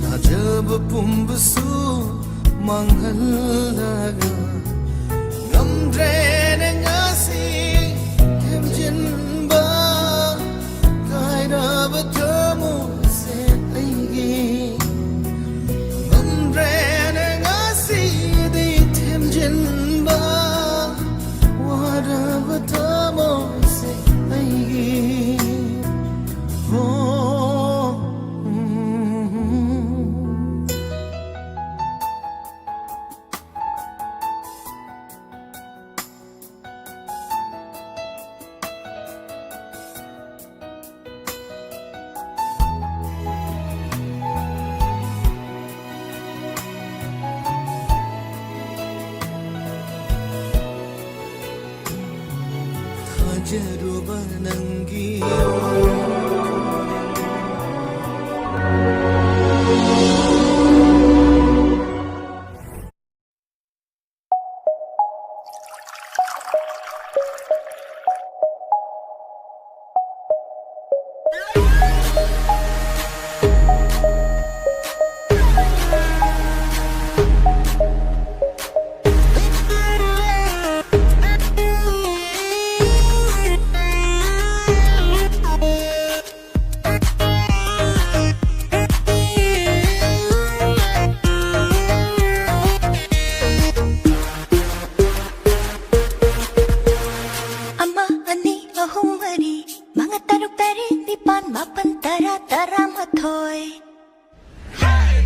thajab pumbusu manghallaga ngamdre ne ngasi hemjinba kaira bathamu Jaruba nangi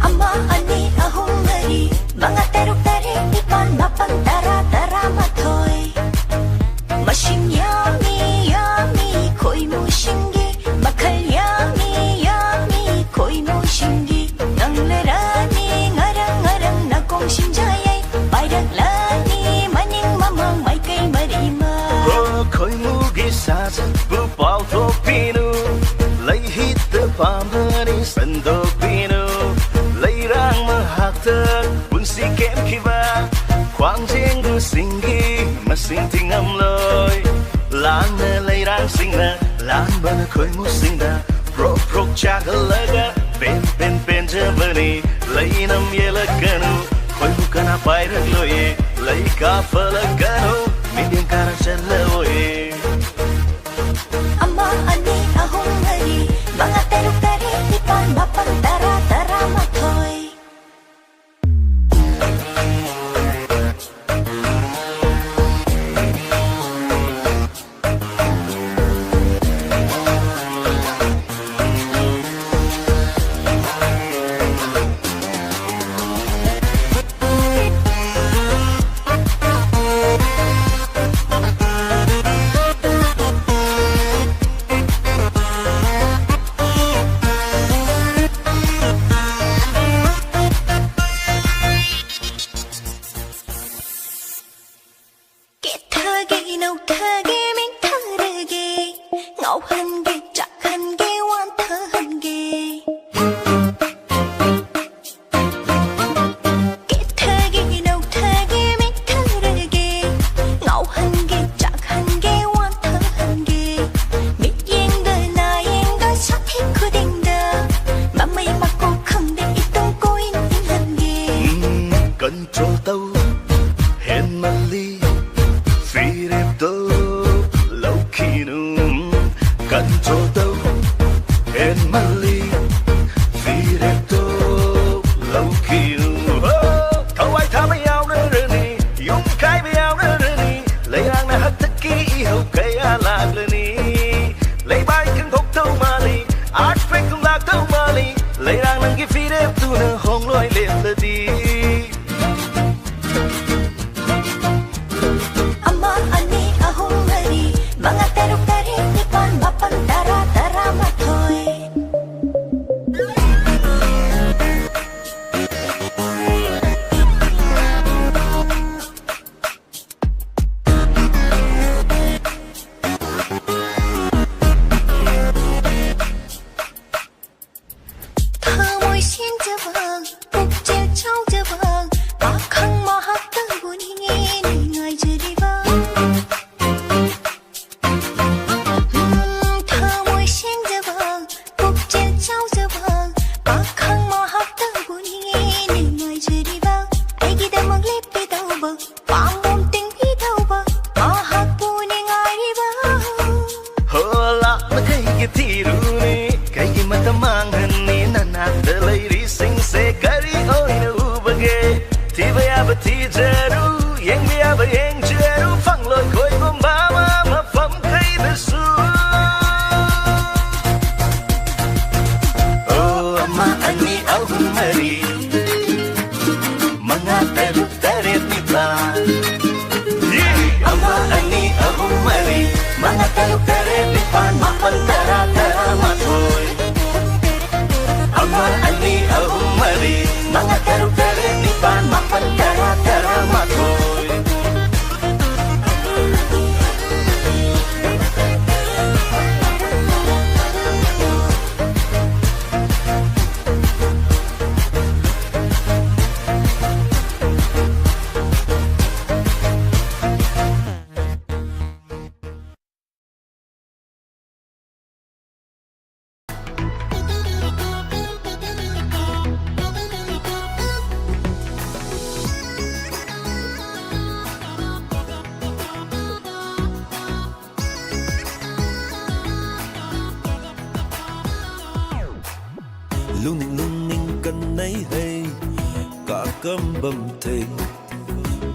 Ama ani ahong mari mga teruk tarik nipan mapan tara tara matoy Mashing yummy yummy koi mo shingi Makal yummy yummy koi mo shingi Nang larani ngarang ngarang na kong shinjayay Bayrak lani maning mamang may kay marima Koi mo gisasa bupal to pinu Lay hit the pamani sando pinu Leirang mahaktan bunsi kem kiba Quang jeng du singi masing tingam loy Lan na leirang singna lan bana koi mu singna Pro pro chagalaga pen pen pen jabani Leinam yelakanu koi mu kana pairak loye Lay ka falakanu midyang karang chalawoye Ama ani ahong mari mga teruk tarik nipan mapan tara tara matoy Lấy đang nâng cái phi đẹp tu nâng hông lôi liệt là đi Mga teruk tere nipan mapan tera tera matoy lung lung ning kan nay hay cả cơm bầm thề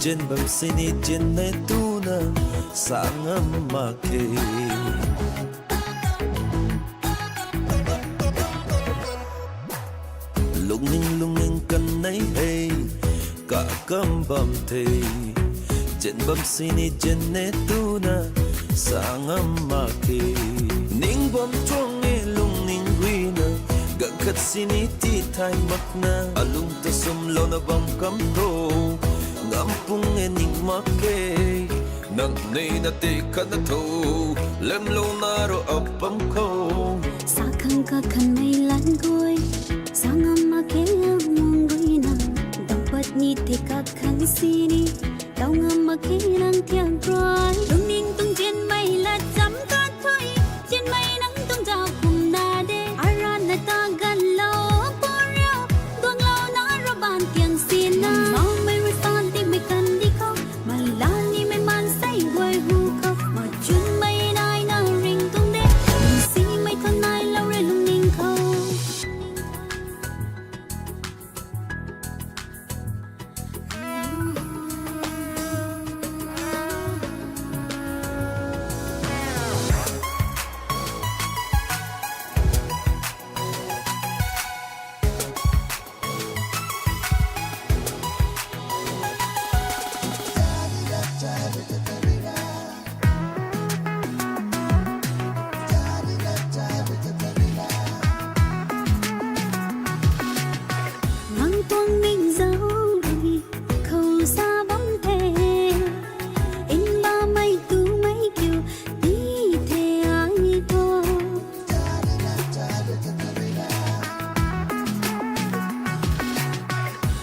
trên bầm sini trên nay tu na sáng âm mà kề lung ning kan nay hay cả cơm bầm thề trên bầm sini trên nay tu na sáng âm mà kề ning bầm chuông nghe lung ning huy na gang khat sini ti thai makna alung ta sum lo na bam kam ro ngam pung e ning make nang nei na te kan na tho lem lo na ro apam kho sa khang ka khan mai lan goi sangam ma ke mong goi na dapat ni te ka khan sini tao ngam ma ke nang thiang roi lung ning tung chen mai la cham ka thoi chen mai nang tung jaw kum na de ara na ta gan lo por yo tuang lo na ro ban tiang sin na mau mai respond ti mai kan di ko mai la ni mai man sai wai hu ko ma chun mai nai na ring tung de si mai thon nai lo re lung ning ko nắng tuang ning dấu rồi khâu xa bóng thề in ba mây tu mấy kiều tí thề ai thô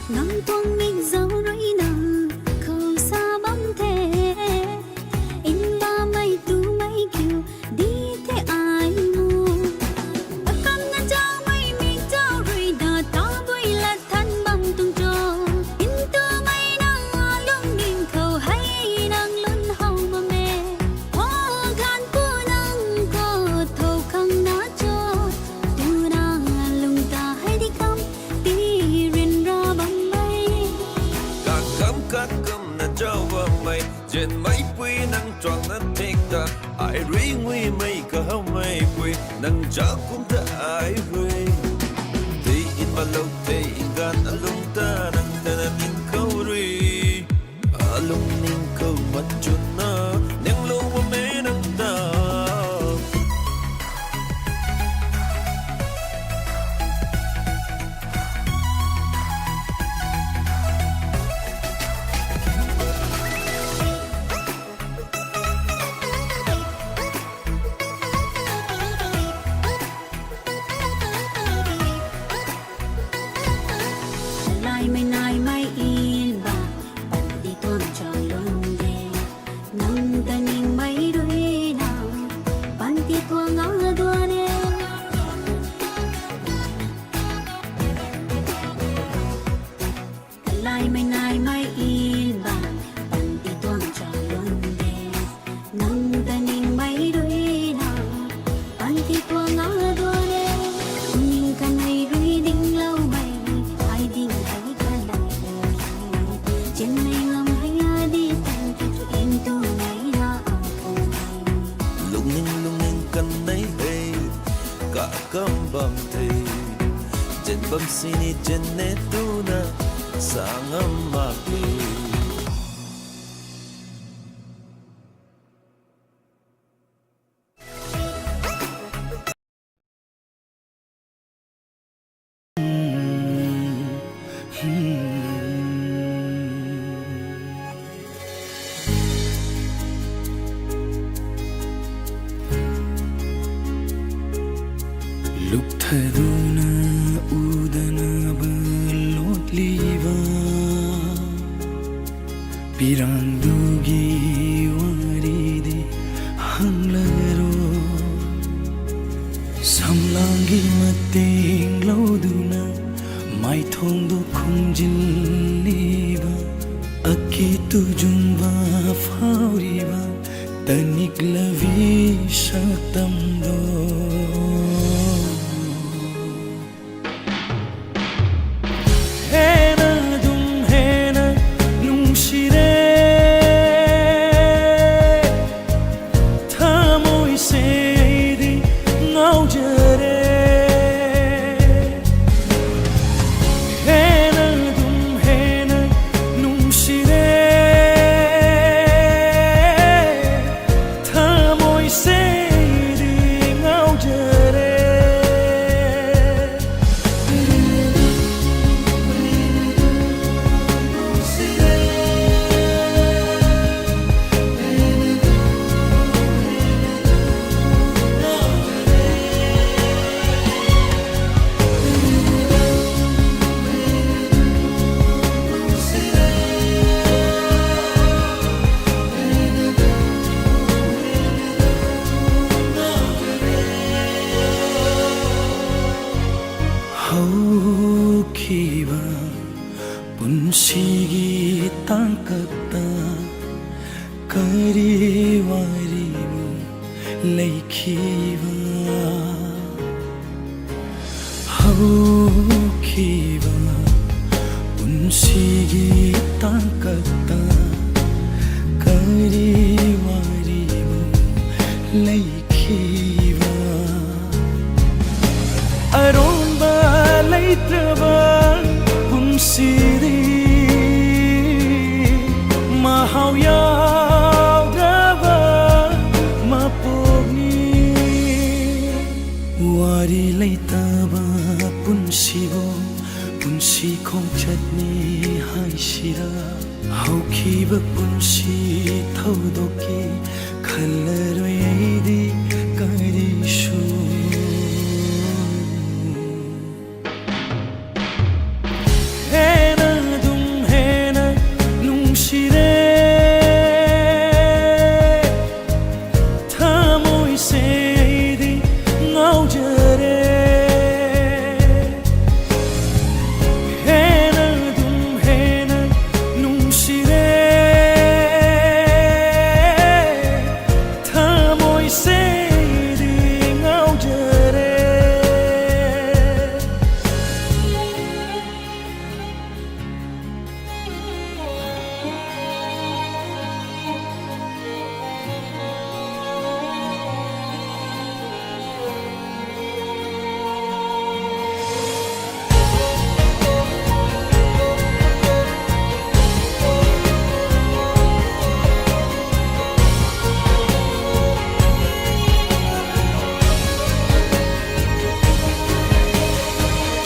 nắng tuang ning dấu rồi nắng khâu xa bóng thề in ba mây tu mấy kiều đi thế ai mua cầm na trao mây mình trao rồi đà ta vui là thân băng tung trò in tu mây nang lung ning khâu hay nang lun hau mà mẹ hoa gan pu nang có thâu khang na cho tu nang lung ta hay đi khăm ti rin ra băng bay các cơm na trao vào mày trên mấy quy năng choang na thích ta ai ri nguy mây cả hao mây quy năng cha cũng ta ai huy thì in mà lâu thì in gan alung ta năng ta na ning câu ri alung ning câu mặt chun na neng lâu mà mẹ năng ta lai mai nai mai in ba pan di tuang cho lung de nang ta ning mai đôi nào pan di tuang ang đua ne lai mai nai mai in ba pan di tuang cho lung de nang ta ning mai đôi nào pan di tuang ang đua ne ning ka nai rui ding lâu mai ai ding ai ka lai chen mai ngam hai a đi tan in tu mai na ang không lung ning kan nay hay cả cơm bầm thề trên bầm sini trên nét tu na sáng âm mà kề Luktaduna udana balotliva Pirandugi waridi hanglagaro Samlangi mating lauduna Mai thongdo khungjilliba Akitu jumba fauriba Tanik lavi saktamdo Haukiba punsigi tangkata kariwarimu laikiba Haukiba punsigi tangkata kariwarimu laikiba Aronba laitraba punsiri mahau yaudaba mapogni wari laitaba punsibo punsi khongchatni haisira haukiba punsi thaudoki khallaroi aidi karishu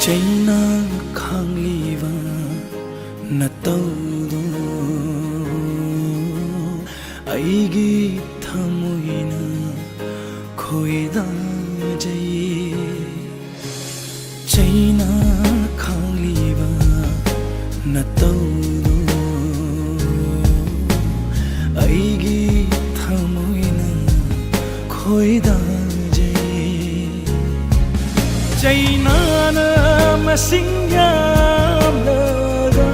Chaina khangliva nataudo aigi thamoina khoida jai Chaina khangliva nataudo aigi thamoina khoida Chaina na masingyam laga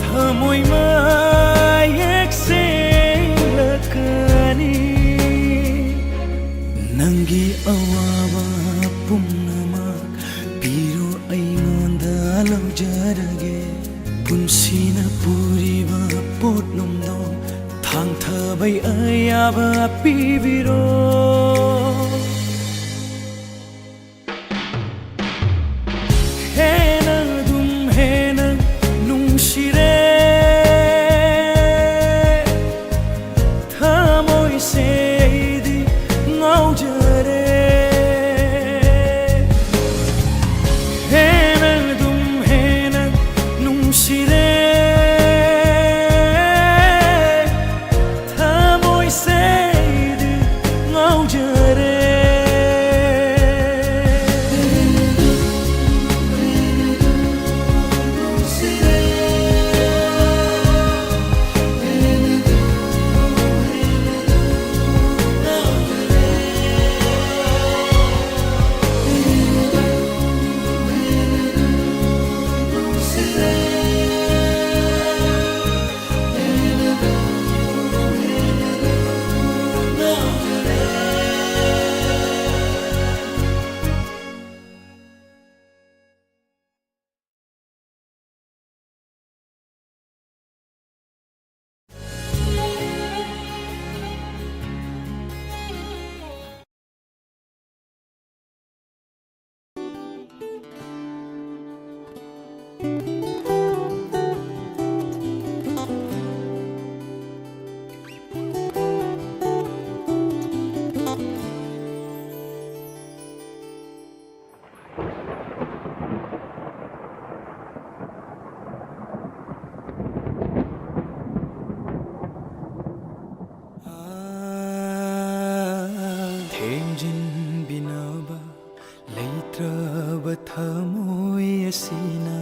thamoi mayek senglakani nangi awaba pumnamak piro aingonda laujarage punsina puriba potlumdo thangthabai ayaba pibiro Hey, sina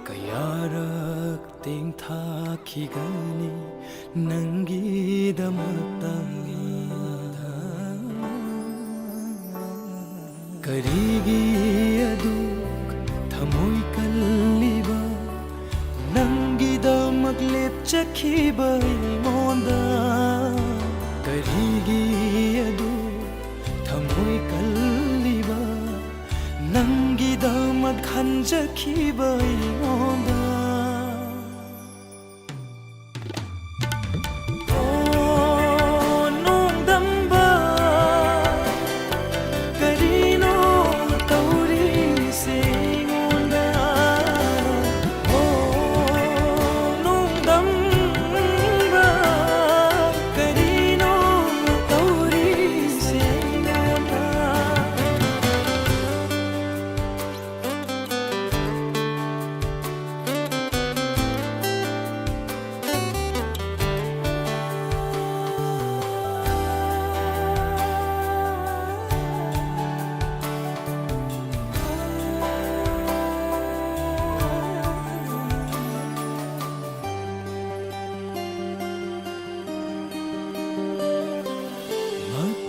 kayarak ting thakigani nangi damata karigi aduk thamoi kalliba nangi damak lep chakhiba monda karigi aduk thamoi kalliba nangi damak khanjakhiba monda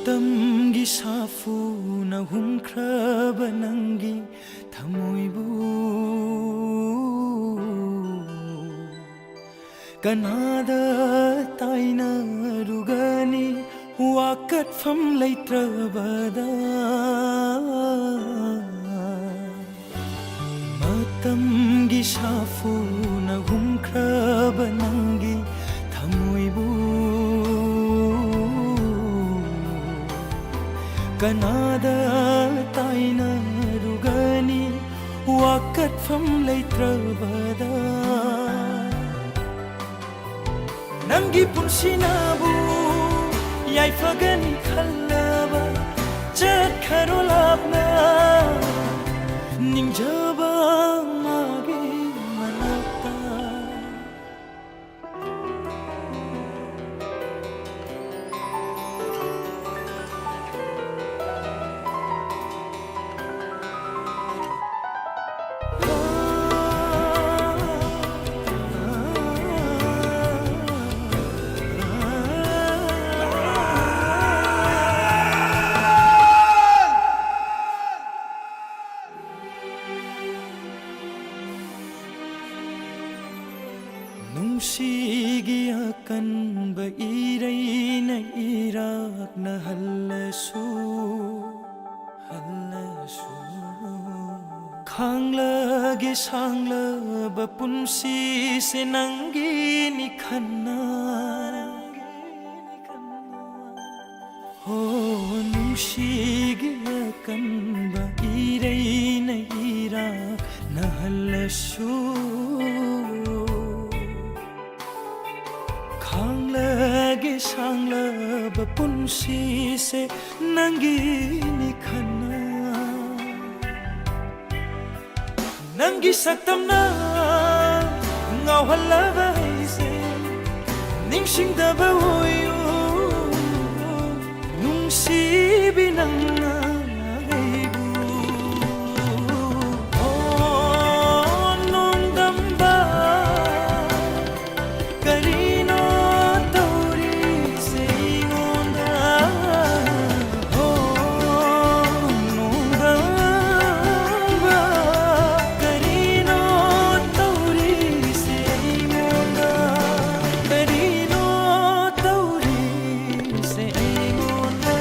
Tamgi safu na humkraba nangi thamoibu kanada taina rugani wakat fam leitrabada matamgi safu na humkraba nangi thamoibu kanada taina rugani wakat fam leitrabada nangi punsinabu yai fagani khallaba chat kharolapna ningjaba mage manata nungsigi akanba irai na irak na hallasu khanglage sanglaba punsi se nangi ni khanna ho nungsigi akanba irai na irak na hallasu khanglage sanglaba punsi se nangi ni khanna nangi saktamna ngawhalaba haise ningsingdaba oyu nungsibi nangna gaibu oh nongdamba karino tauri se ingonda oh nongdamba karino tauri se ingonda karino tauri se ingonda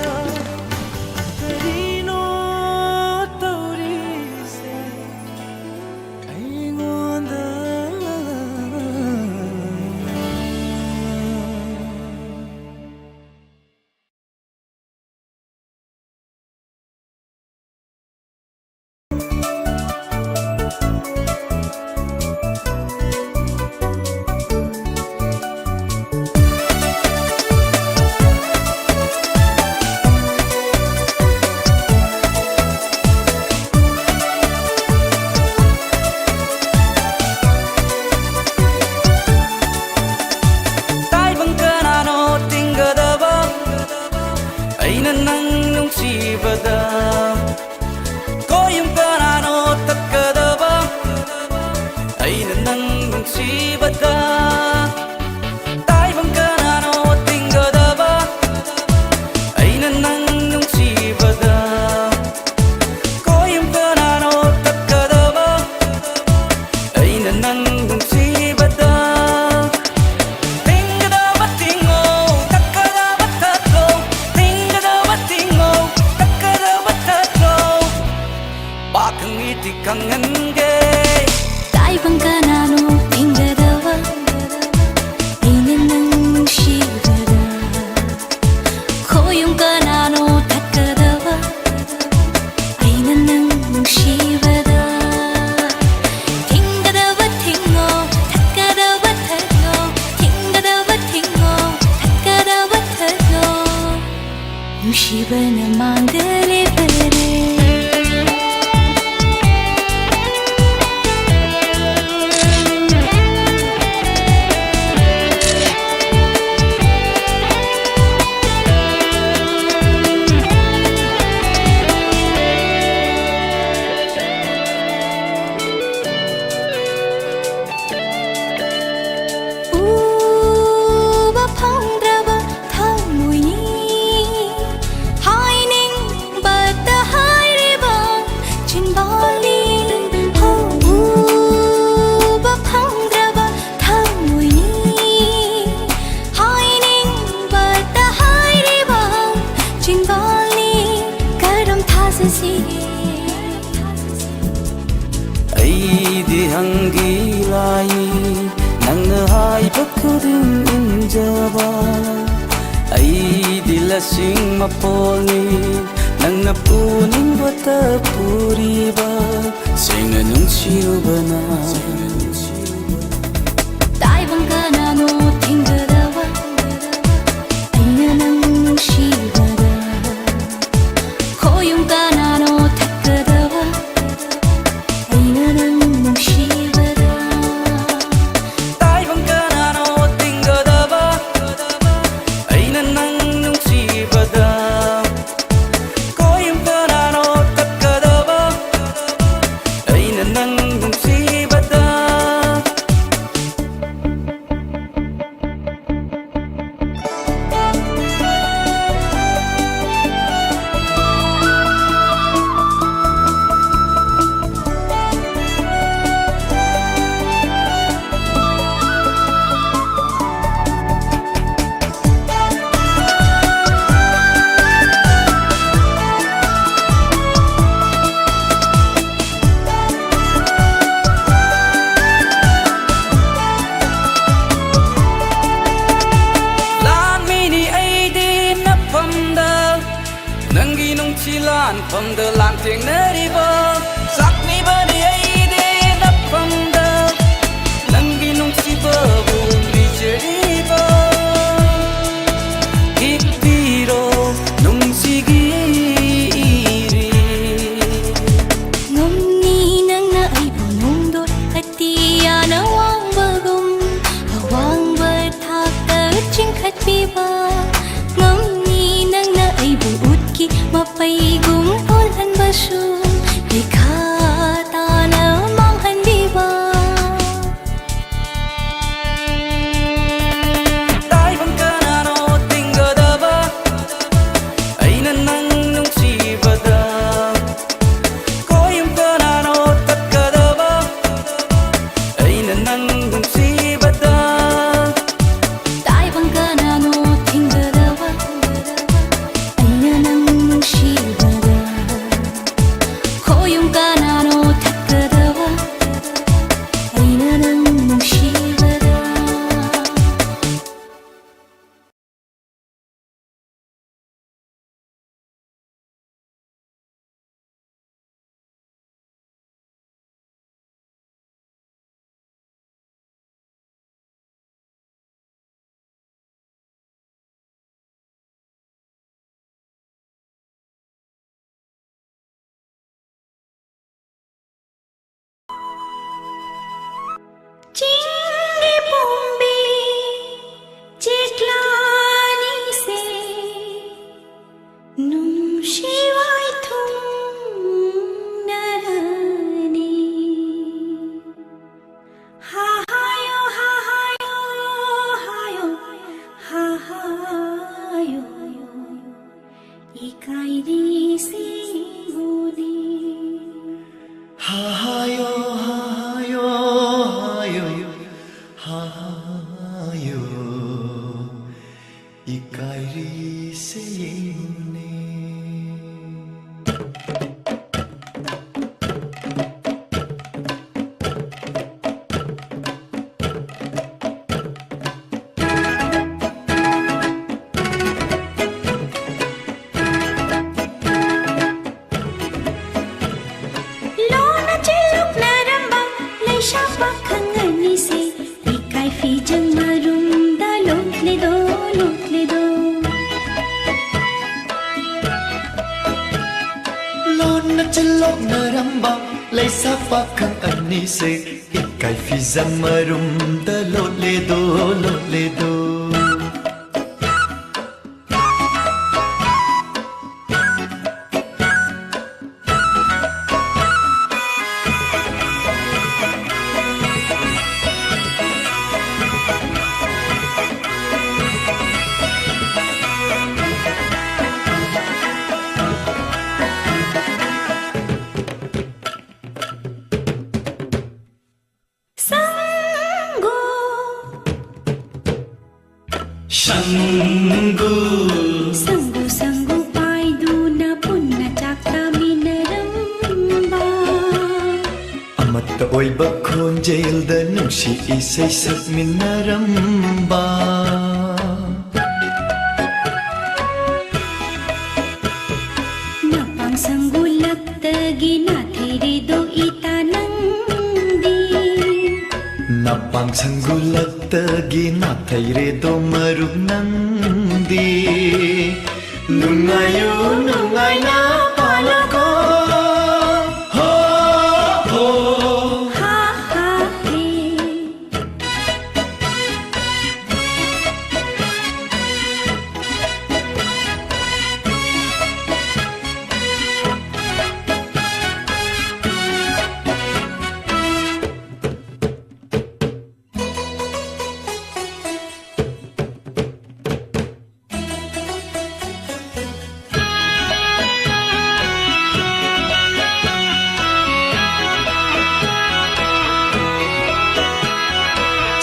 ꯑꯩꯗꯤ ꯈꯪꯍꯟꯒꯦ ꯇꯥꯏꯕꯪ ꯀꯅꯥꯅꯣ ꯊꯤꯡꯒꯗꯕ ꯑꯩꯅ ꯅꯪ ꯅꯨꯡꯁꯤꯕꯗ ꯈꯣꯏꯌꯨꯝ ꯀꯅꯥꯅꯣ ꯊꯠꯀꯗꯕ ꯑꯩꯅ ꯅꯪ ꯅꯨꯡꯁꯤꯕꯗ ꯊꯤꯡꯒꯗꯕ ꯊꯤꯡꯉꯣ ꯊꯠꯀꯗꯕ ꯊꯠꯂꯣ ꯊꯤꯡꯒꯗꯕ ꯊꯤꯡꯉꯣ ꯊꯠꯀꯗꯕ ꯊꯠꯂꯣ ꯅꯨꯡꯁꯤꯕꯅ ꯃꯥꯡꯗꯂꯦꯕꯔꯦ 우바 펑드라바 타무이 하이닝 바다 하이리바 진발리 우바 펑드라바 타무이 하이닝 바다 하이리바 진발리 가름 타스시게 ꯑꯩꯗꯤ ꯍꯪꯒꯤꯂꯥꯏ ꯅꯪꯅ ꯍꯥꯏꯕ ꯈꯨꯗꯤꯡ ꯏꯟꯖꯕ ꯑꯩꯗꯤ ꯂꯁꯤꯡ ꯃꯄꯣꯜꯅꯤ ꯅꯪꯅ ꯄꯨꯅꯤꯡꯕꯇ ꯄꯨꯔꯤꯕ ꯁꯦꯡꯅ ꯅꯨꯡꯁꯤꯔꯨꯕꯅ ꯇꯥꯏꯕꯪ ꯀꯅꯥꯅꯣ ꯊꯤꯡꯒꯗꯕ ꯑꯩꯅ ꯅꯪ ꯅꯨꯡꯁꯤꯕꯗ ꯈꯣꯏꯌꯨꯝ ꯀꯅꯥꯅꯣ ꯊꯠꯀꯗꯕ ꯑꯩꯅ ꯅꯪ ꯅꯨꯡꯁꯤꯕꯗ ꯇꯥꯏꯕꯪ ꯀꯅꯥꯅꯣ ꯊꯤꯡꯒꯗꯕ ꯑꯩꯅ ꯅꯪ ꯅꯨꯡꯁꯤꯕꯗ ꯈꯣꯏꯌꯨꯝ ꯀꯅꯥꯅꯣ ꯊꯠꯀꯗꯕ ꯑꯩꯅ ꯅꯪ ꯅꯨꯡꯁꯤꯕꯗ ꯂꯥꯟꯃꯤꯅꯤ ꯑꯩꯗꯤ ꯅꯐꯝꯗ ꯅꯪꯒꯤ ꯅꯨꯡꯁꯤꯂꯥꯟꯐꯝꯗ ꯂꯥꯟꯊꯦꯡꯅꯔꯤꯕ ꯆꯥꯛꯅꯤꯕꯅꯤ ꯑꯩꯗꯤ ꯅꯐꯝꯗ ꯅꯪꯒꯤ ꯅꯨꯡꯁꯤꯕꯕꯨ ꯂꯤꯖꯔꯤꯕ ꯍꯤꯞꯄꯤꯔꯣ ꯅꯨꯡꯁꯤꯒꯤ ꯏꯔꯤ ꯉꯝꯅꯤ ꯅꯪꯅ ꯑꯩꯕꯨ ꯅꯣꯡꯗꯣꯏ ꯑꯇꯤꯌꯥꯅ ꯋꯥꯡꯕꯒꯨꯝ ꯑꯋꯥꯡꯕ ꯊꯥꯛꯇ ꯆꯤꯡꯈꯠꯄꯤꯕ ꯉꯝꯅꯤ ꯅꯪꯅ ꯑꯩꯕꯨ ꯎꯠꯀꯤ ꯃꯄꯩꯒꯨꯝ ꯑꯣꯜꯍꯟꯕꯁꯨ ꯂꯩꯈꯥ Naramba lay sa pakang anise ikay fizang marumda loledo loledo Sanggu Sanggu sanggu paidu na punna chakta minaramba Amatta oiba khonjel da nungsi isay sak minaramba Napang sanggu laktagi na thiri do itanandi Napang sanggulat tagi na tayre do marug nandi Nungayo nungay na pala ko Ho ho Ha ha he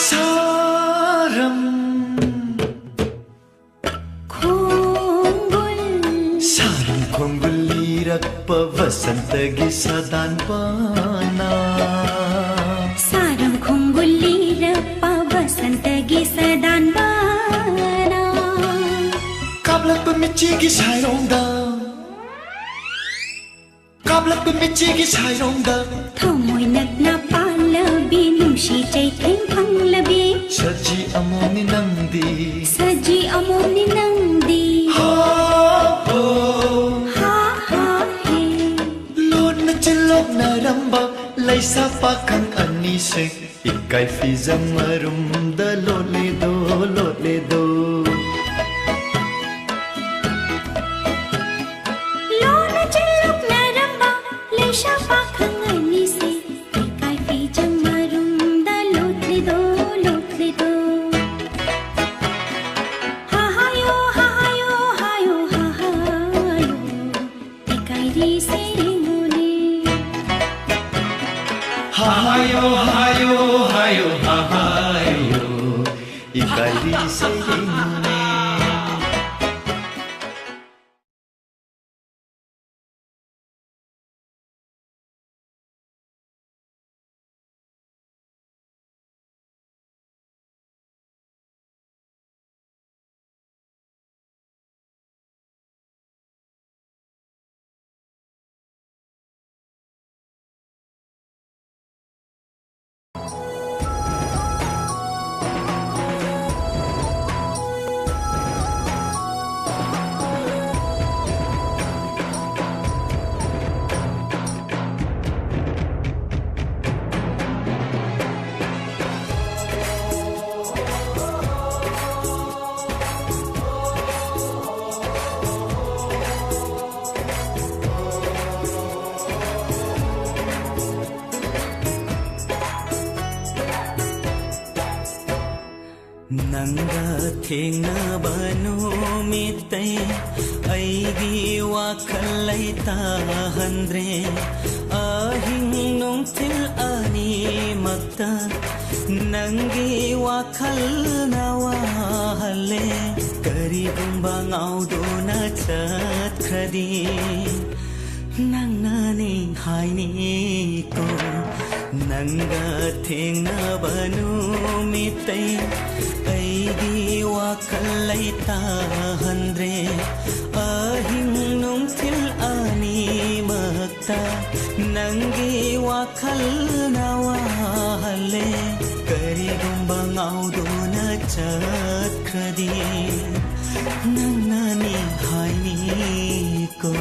Saram Khonggol Saram khongulirak pavasantagi sadan bana Saram khonggolira pavasantagi sadan bana Kablak pamichigi sairongda Kablak pamichigi sairongda Thamoi nakna palabi nungsi chai theng phang labi Saji amoni nangdi Saji amoni nangdi Ho ho Ha ha he Lon na chilok na ramba lay sa pakang anise ikay fizang marumda loledo loledo Lona chilok na ramba Leisha pakhang anise Ikay fijang marumda lotle do Ha ha yo ha ha yo ha yo ha ha yo Ikay ri se mune Hayo hayo hayo hayo ikay di sa mune Nanga thengna numitai aigi wakhalai tahandre ahing nongthil ani makta nangi wakhal nawahale karigumba ngaudona chatkhadi nangani haini ko nanga thengna numitai aigi wakhalai tahandre ahing nongthil ani makta nangi wakhal nawahale karigumba ngaudona chatkhadi nangani haini ko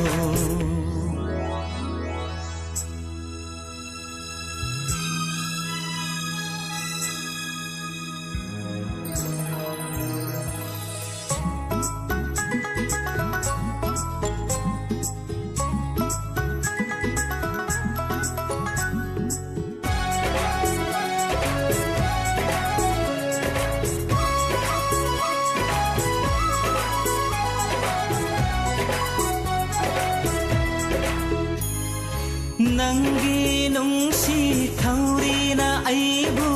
Nangi nungsi thaurina aibu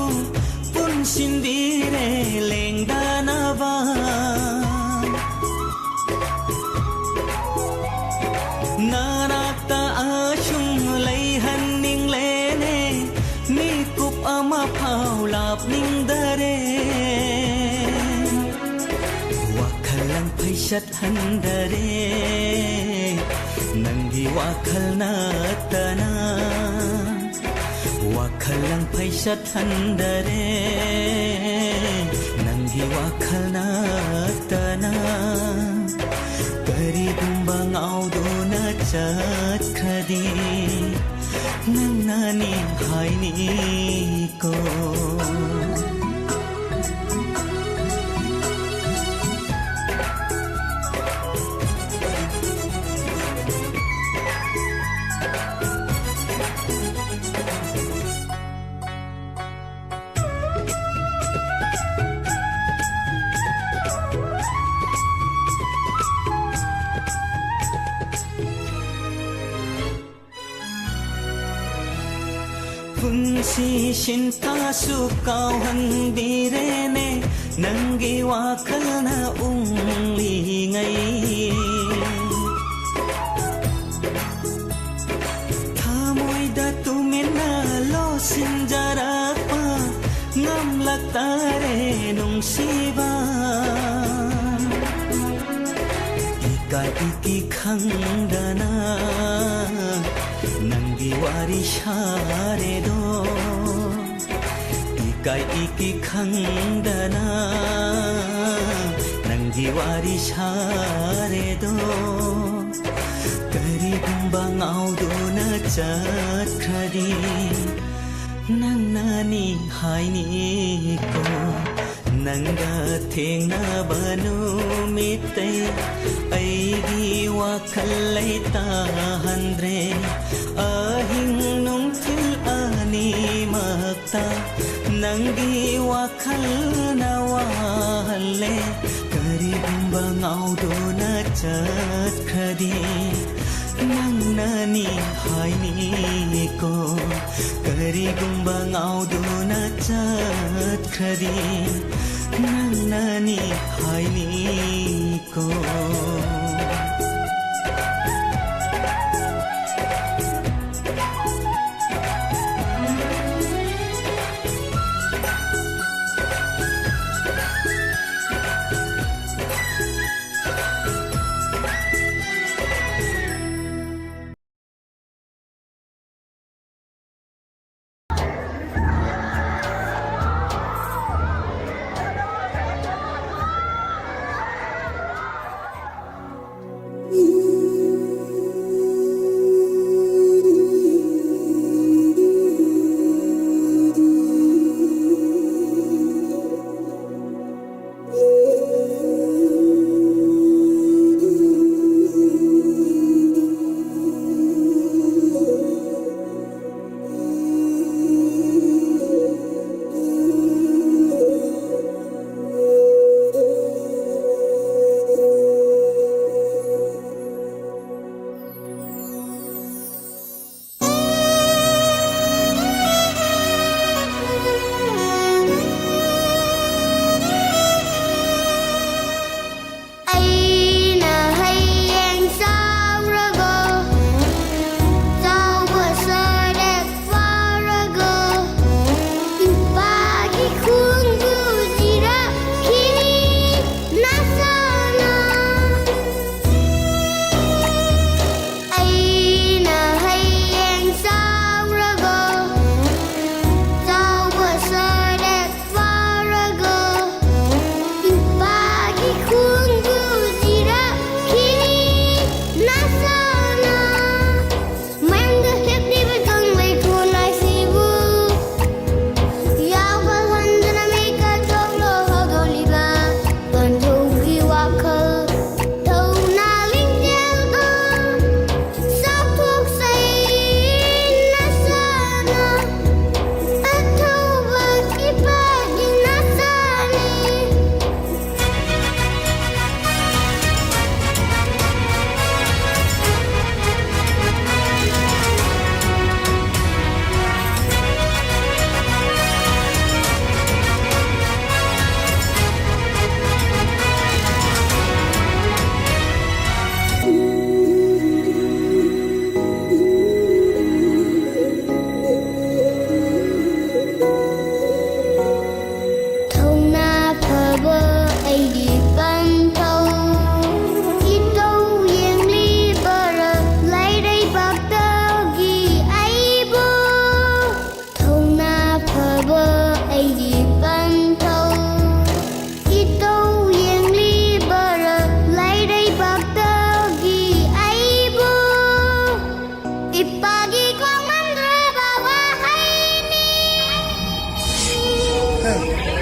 punsindire lengdanaba Nanakta ashung leihanning lene mikup ama paulap ning dare Wakalang paisat handare Nanggi wakal na tana Wakalang paisat handare Nanggi wakal na tana Kari gumbang audo na chat khadi Nang nani hai ni ko Punsi shinta su kau handirene Nangi wakal na ungli ngai Thamoy da tumina lo sinjara pa Ngam laktare nung siba Ika iki khang dana Nanggi wari share do Ikai iki khang dana Nanggi wari share do Kari gumbang audo na chat khadi Nang nani hai ni ko Nangga theng na banu mitai Aigi wakal lai tahandre Ahing nung til ani makta Nanggi wakal na wale Kari gumbang audo na chat khadi Nang nani hai ni ko Kari gumbang audo na chat khadi Nang nani hai ni ko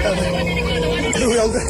ꯑꯗꯨ ꯌꯥꯎꯗꯦ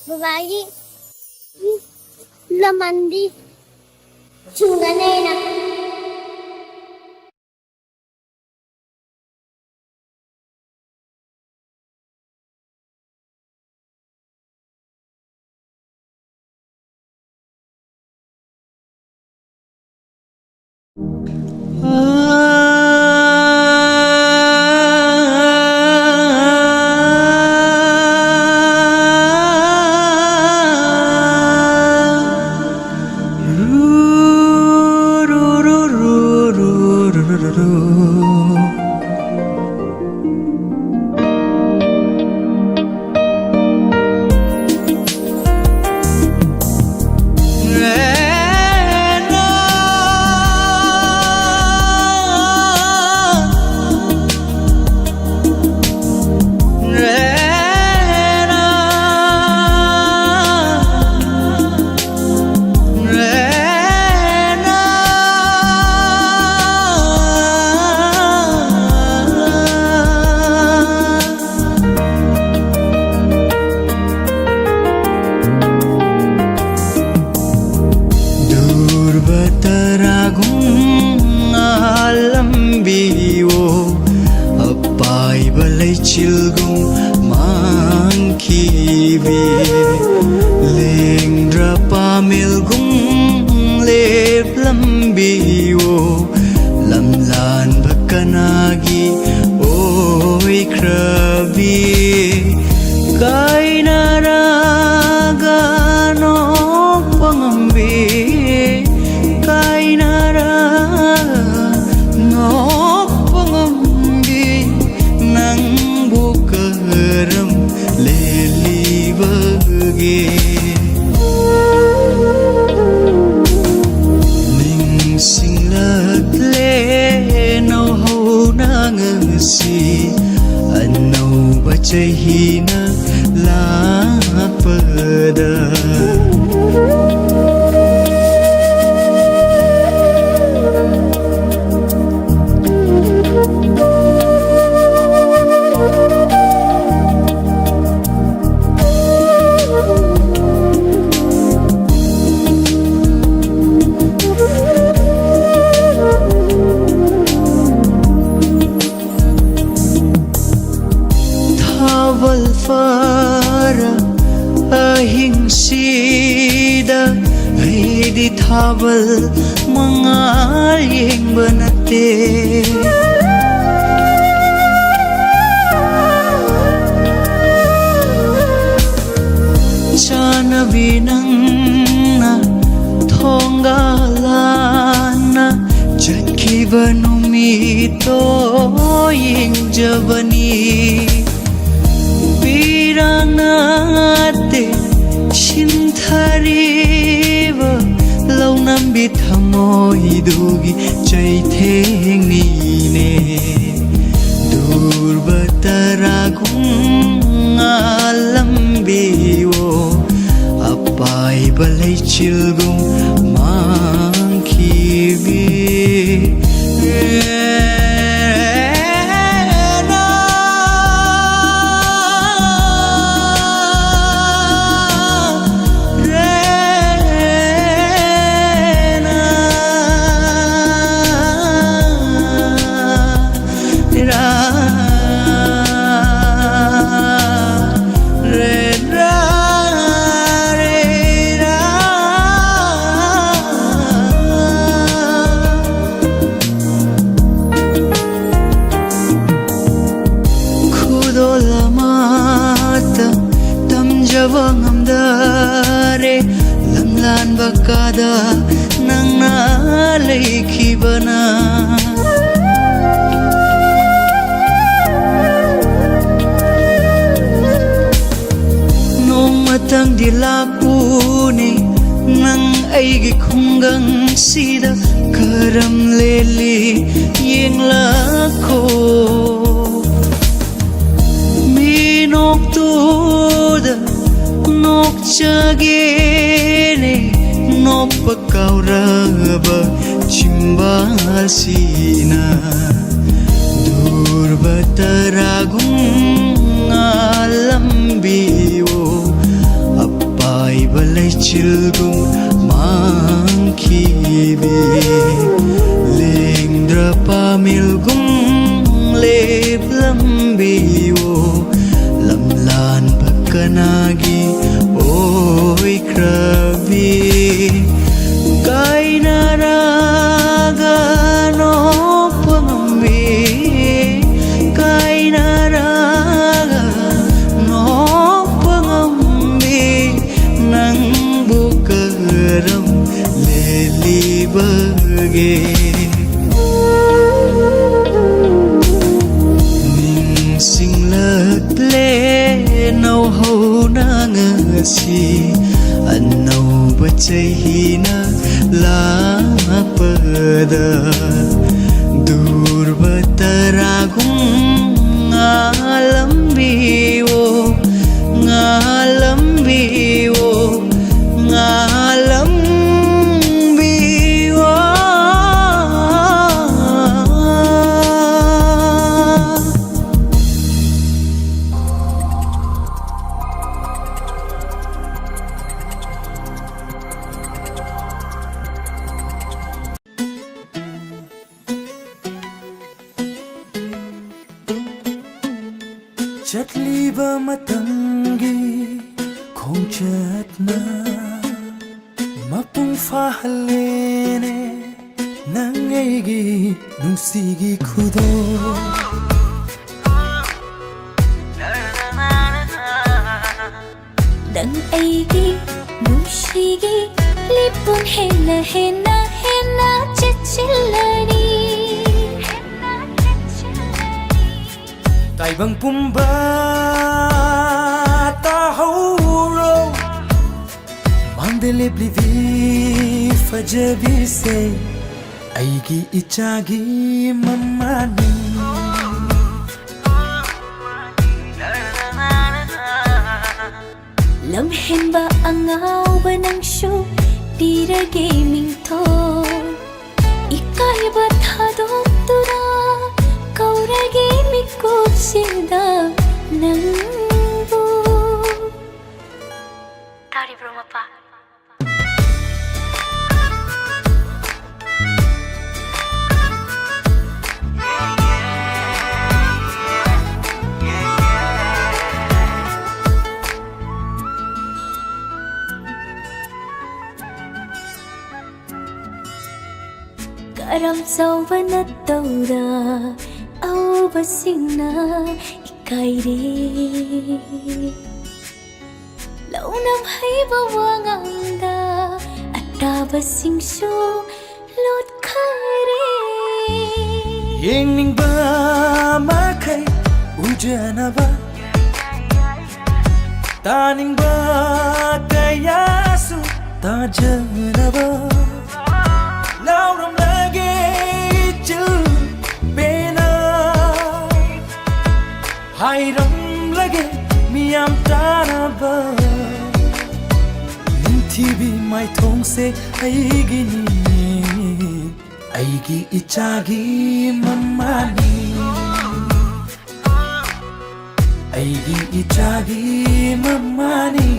Babae, lamandi, chunganena. chilgum mangkibi lengra pamilgum lep lambi o lamlan bakanagi o krabi kainaraga no pangambi kainaraga no pangambi nang bukaram leli bagi Cahina lapada Fara ahing sida ay di thabal mangal yeng banate chana binang na thongalana jaki banumito yeng jabani Pirangate Shintariva Launam bithamoi dugi Chaitheng nine Durbataragung alambiwo Apai balay chilgung mangkibi Bakada nang nalaikibana Nong matang dilapuni nang aigi khunggang sida karam leli yeng lako minok tuda nok chagene Nopakaw raba chimbal sina Durbataragung alambiwo Apai balay chilgung mangkibi Lengdra pamilgung leplambiwo Lamlan pagkanagi oy krabi Kainaraga no pangambi Kainaraga no pangambi Nang bukaram leli bagi Ning singlat le nau hau nangasi Anau bacahina lapada Durbataragung alambiwo Ngalambiwo Ngalambiwo Chatliba matangi kong chatna Mapung fahalene nangegi nungsigi kudo aigi nushigi lipun hena hena hena chechilani Taibang pumba ta hauro Mandele blivi fajabi se Aigi ichagi mamani Lam henba angaw ba ng show Tirage mingto Ikay ba thadok tura Kaurage mikot sida Nangbo Tari bro mapa Karam sauba na taura Au basing na ikay re Launam hay bawang angda At basing su lot kare Yengning ba makai ujana ba Taning ba kayasu tajana ba Lauram lagi chil bena Hairam lagi miyam tana ba Nintibi mai thong se aigi ni Aigi ichagi mamani Aigi ichagi mamani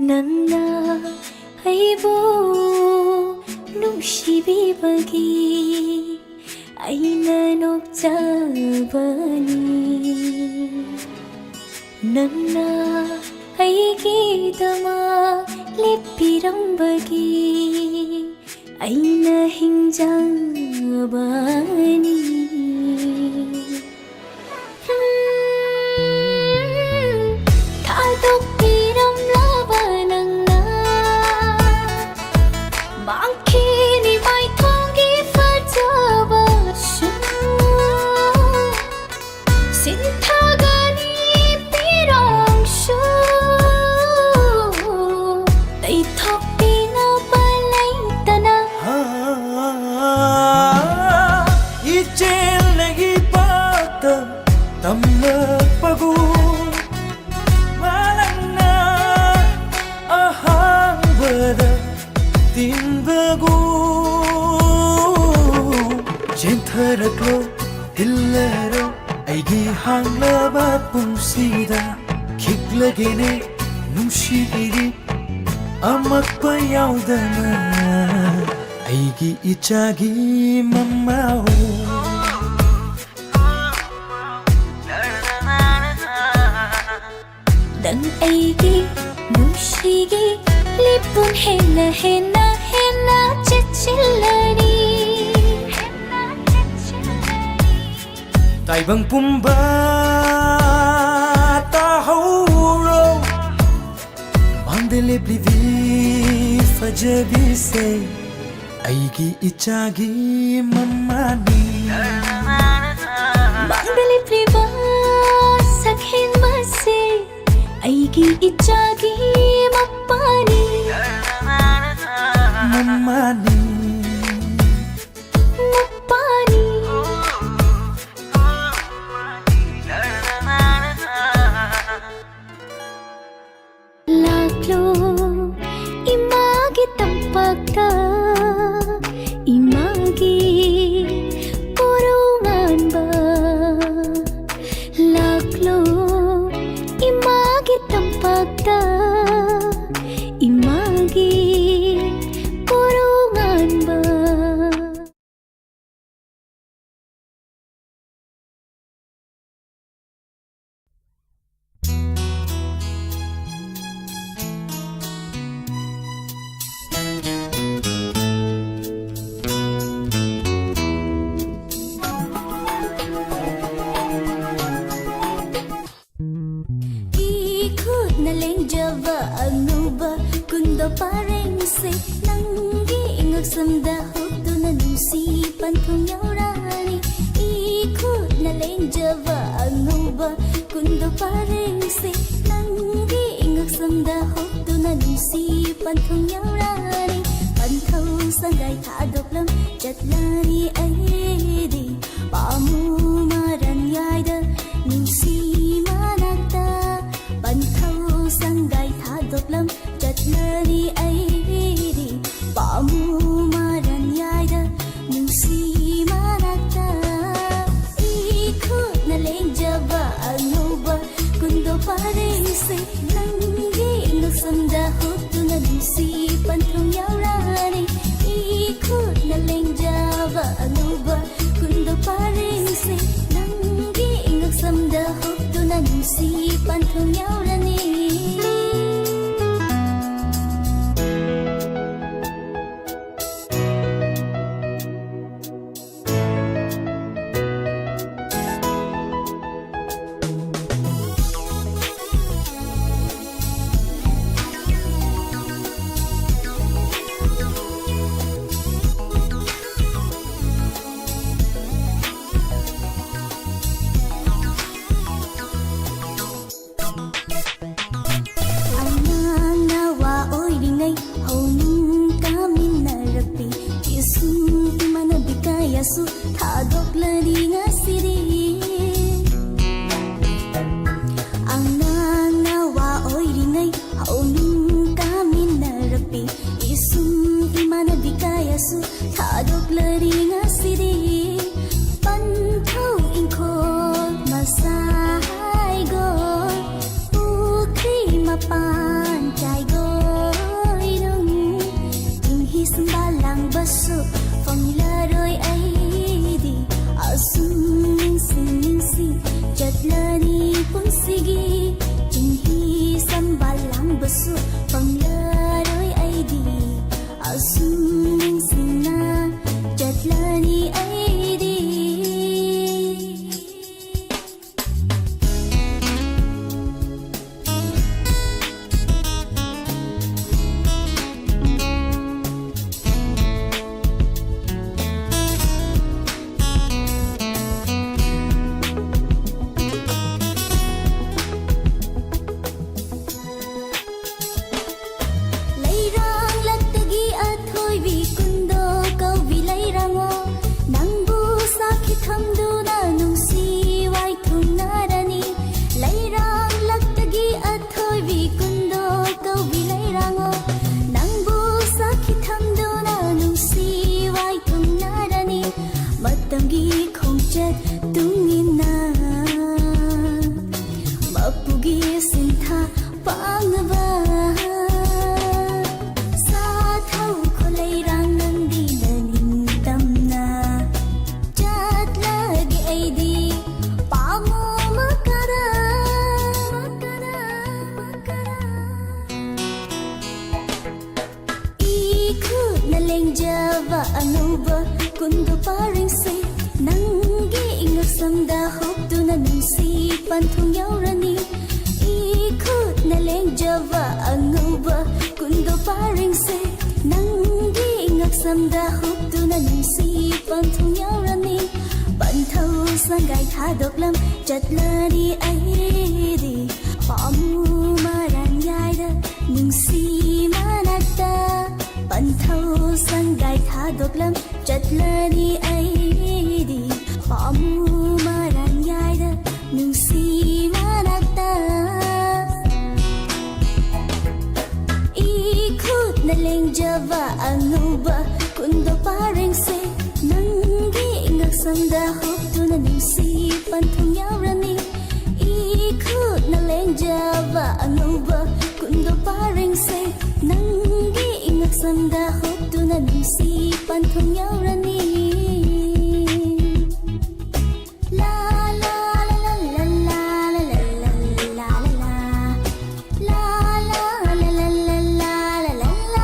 Nangna aibo nushibibagi aina nokjabani Nangna aigidama lepirambagi aina hingjabani Thadok piram labanangna Mangkini mai thongi fajaba shu Sinthagani pirang shu Dai thok pina balai tana Ichel lagi pata tamna pagu Malangna ahang bada timbagu Jentharaklo dillaro aigi hanglaba pungsida Khiklagene nushigiri amakpa yaudana Aigi ichagi mamao Dang aigi nushigi lipun hena hena hena chechilani Taibang pumba ta hauro Mandele blivi fajabi se Aigi ichagi mamani Mandali priba sakhin mase aigi ichagi mapani mamani mapani Laklo imagi tampagta imagi purungan ba Laklo imagi tampagta imagi ꯄꯥꯔꯤꯡꯁꯦ ꯅꯪꯒꯤ ꯉꯛꯁꯝꯗ ꯍꯨꯞꯇꯨꯅ ꯅꯨꯡꯁꯤ ꯄꯟꯊꯨꯡ ꯌꯧꯔꯛꯑꯅꯤ 이곳 날 렌저와 안노바 군도 파랭세 낭기 ingaksam다 혹도나 눈시 반통 여라리 반타우 상가이 타독람 잣라리 아이디 바무 마란 야이다 눈시 만았다 반타우 상가이 타독람 잣라리 아이디 바무 마란 야이다 눈시 만았다 kundo paringse nangi ngaksamda huptuna nusi panthong yaurani ikut na lengjava anuba kundo paringse nangi ngaksamda huptuna nusi panthong yaurani su thadok lari ngasiri ang nanawa oiringai haunung kami narapi isum imana dikaya su thadok lari ngasiri panthau ingkol masai go ukri mapan chai go inung inghi sembalang basu Panglaroi ay di asum sing jatlani pun sigi jinghi sambalang basu panglaroi ay di asum sing na jatlani ay di Java anuba kundo paringse nangi ingaksamda hoptuna nungsi panthong yaurani ikut na leng Java anuba kundo paringse nangi ingaksamda hoptuna nungsi panthong yaurani panthau sangai thadoklam jatlari aidi pamu maran yaida nungsi manata Panthau sangai thadoklam jatlani aidi pamu maran yaida nungsi manata ikut na leng Java anuba kundo paringse nangi ingaksamda hoptuna nungsi panthong yaurani ikut na leng Java anuba kundo paringse nangi ingaksamda hoptuna nungsi panthong yaurani la la la la la la la la la la la la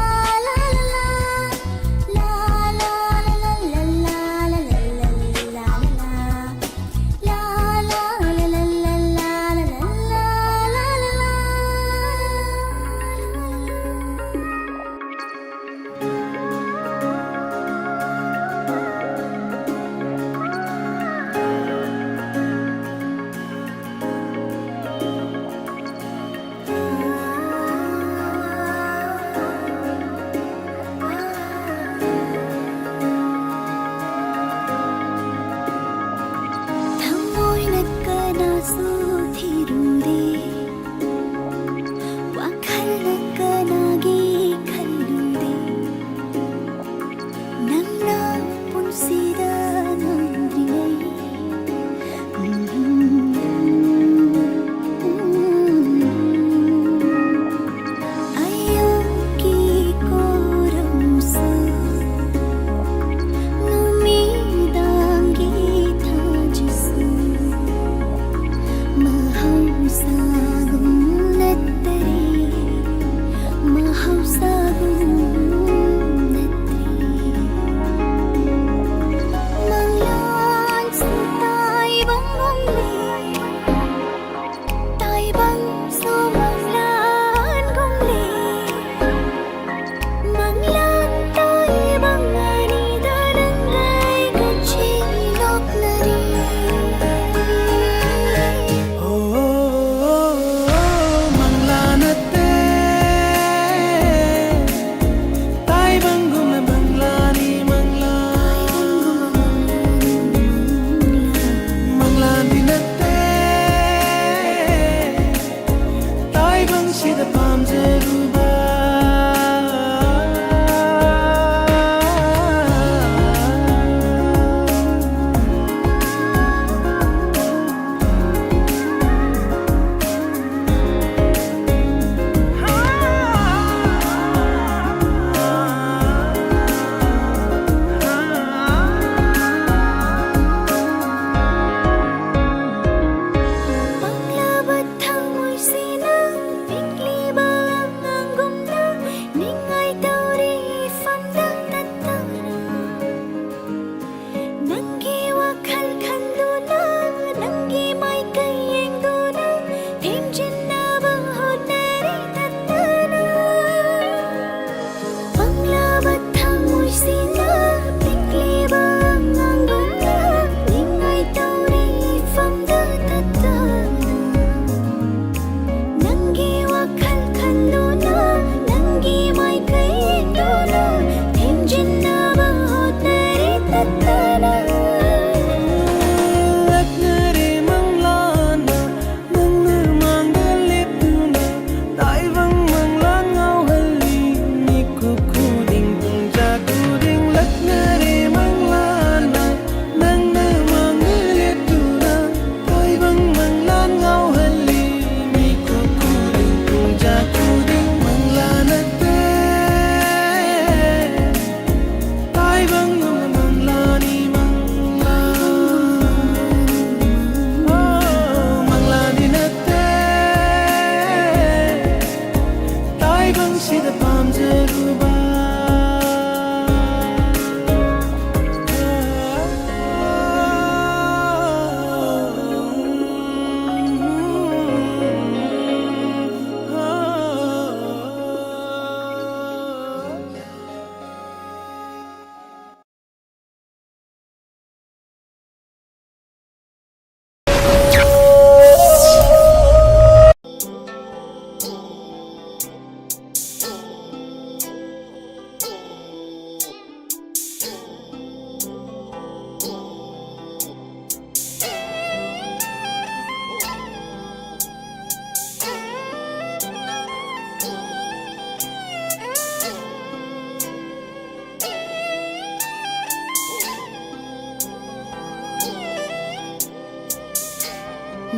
la la la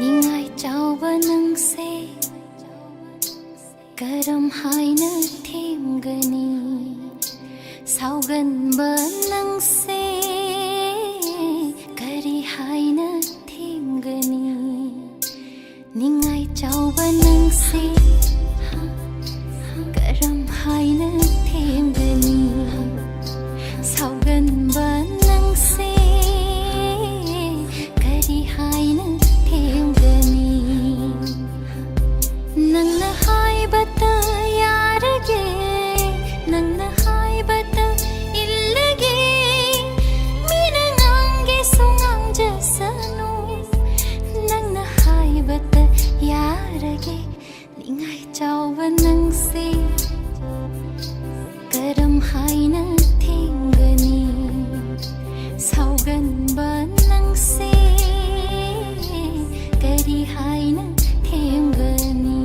ningai chauba nang se karam haina themgani saugan ba nang se kari haina themgani ningai chauba nang se karam haina themgani saugan ba nang se kari haina themgani nangna haibata yarage nangna haibata illage mina ngange sungang jasanu nangna haibata yarage ningai chauba nang se karam haina themgani saugan ba nang se kari haina themgani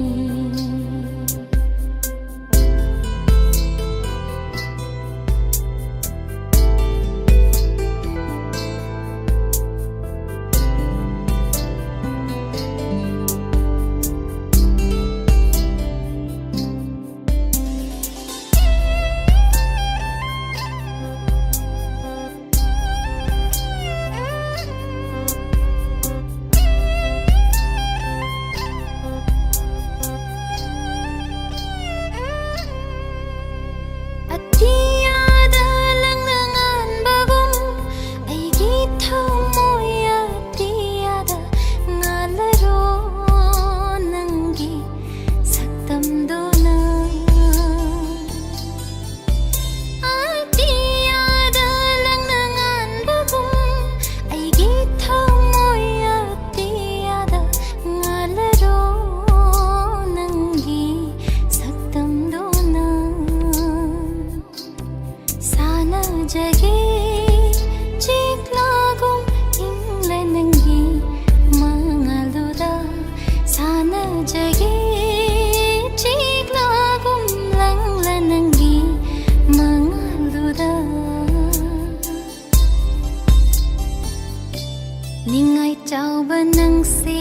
Atiyada lang nangan bagum aigi thamoy atiyada ngalaro nangi saktam dona atiyada lang nangan bagum aigi thamoy atiyada ngalaro nangi saktam dona sana jage chiklagum ingle nangi mangaluda sana jage chiklagum langla nangi mangaluda ningai chauba nang se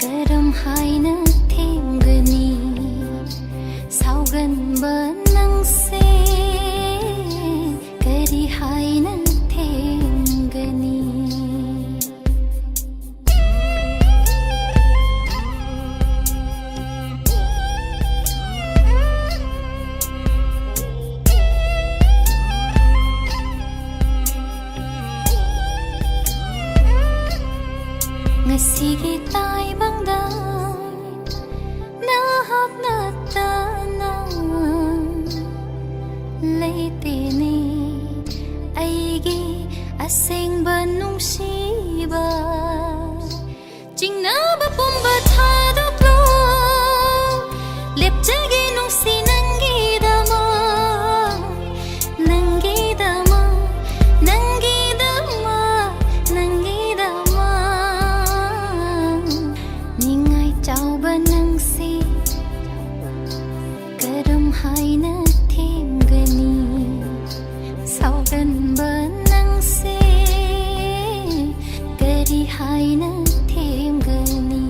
karam haina themgani saugan ba nang se kari haina themgani ngasigi taibangda nahak na tanang leitene aigi aseng ba nungsiba jingnaba pumba thadoklo lepjage nungsi nangidama nangidama nangidama nangidama ningai chauba nang se karam haina themgani saugan ba nang se kari haina themgani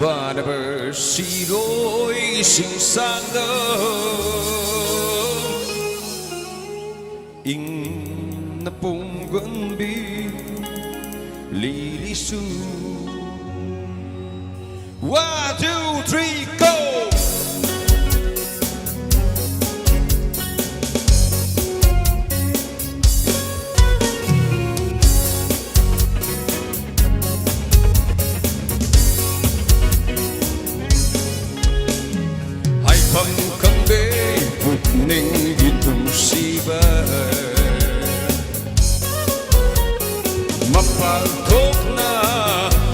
ba da bơ si đôi xinh sang đơ in na pung gần bi li li su 1 2 3 go Khang bê vụt ninh ghi tung si ba mapal thok na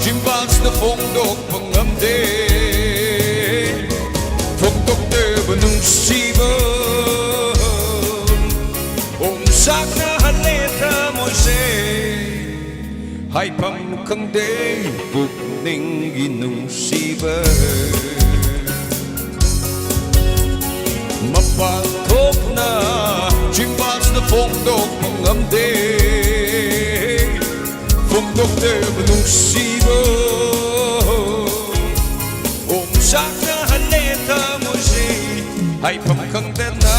chimbals na phong dok pangam de haifam khangde pukninggi nungsiba mapagthokna chimbasna phongdok pangamde phongdokte nungsiba sakna haleta moji haifam khangde na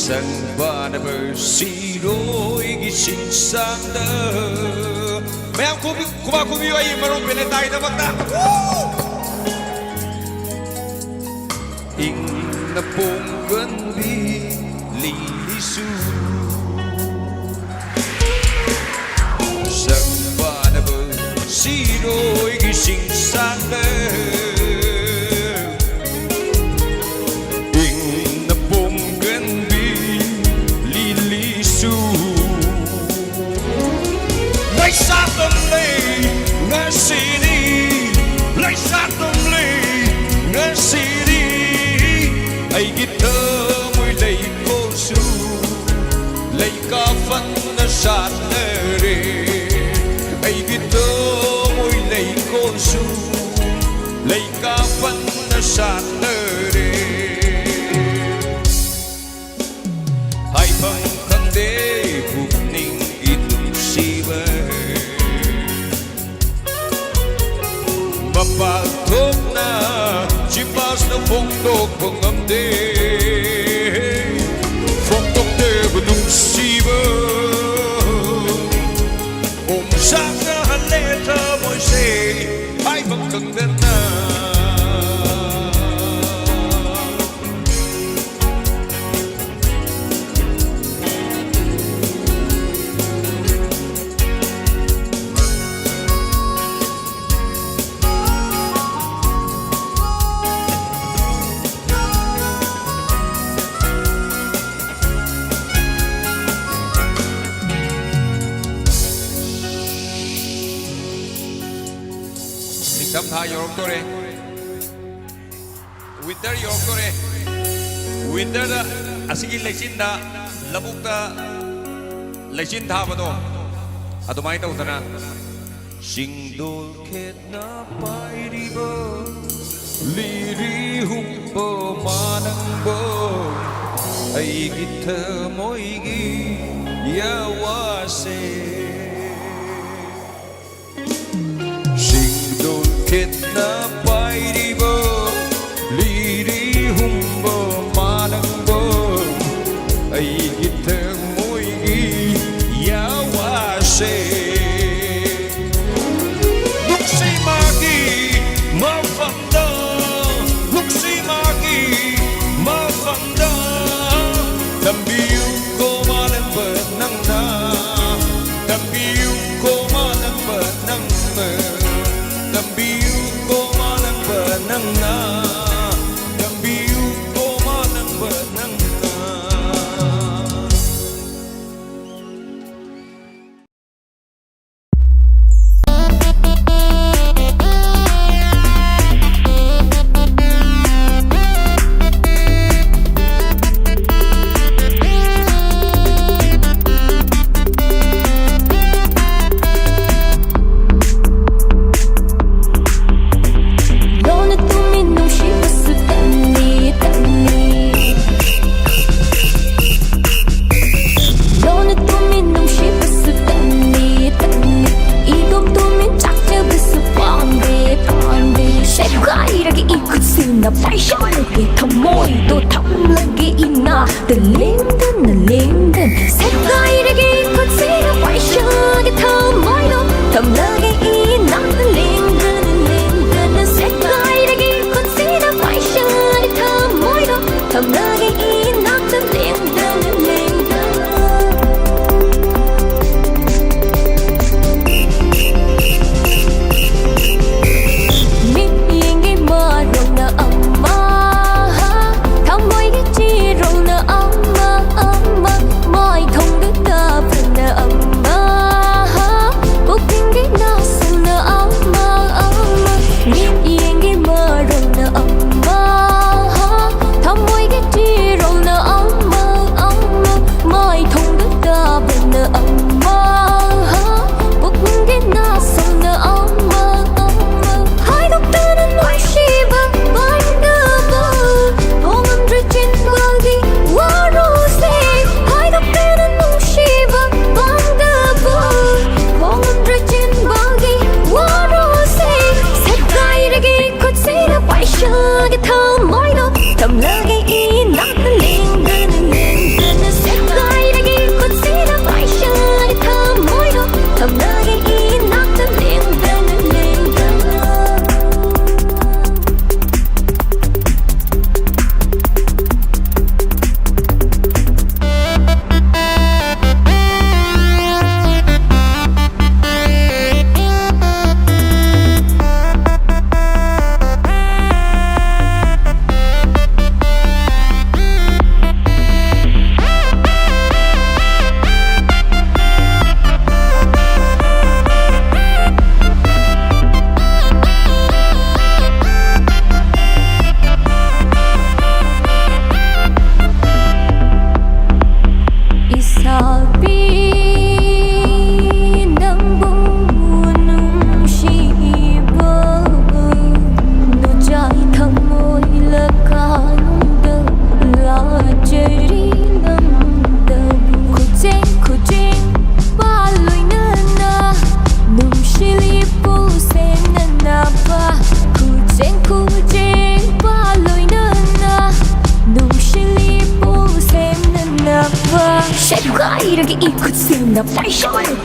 sang ba na bờ si đôi gi sinh sang da mẹ cũng biết ai mà rồi bên tay đó bác ta in na pong gần đi li li su sang ba na bờ si đôi gi sinh sang da lấy sát tâm lý nghe xì đi lấy sát tâm lý nghe xì đi ai guitar mùi lấy cô su lấy ca phân nó sát nè đi ai guitar mùi lấy cô su lấy ca phân nó sát nè đi hai phần thân đế phục ninh ít si bơ mapagthokna chimbasna phongdok pangamde phongdokte nungsiba sakna haleta moise haifam khangde na Tha yorok tore winter yorok tore winter da asigi lechin da labuk da lechin tha bado adumai ta utana singdol khet na pai riba liri humbo manang bo ai githa moi gi ya wase kết na pai đi bơ li đi hum bơ ma nang bơ ai git thơ môi gi ya wa se lúc si ma gi ma pham da lúc si ma gi ma pham da đam biu ko ma nang bơ nang na đam biu ko ma nang bơ nang mơ Gambiu ko manang benang na Gambiu ko manang benang na Chi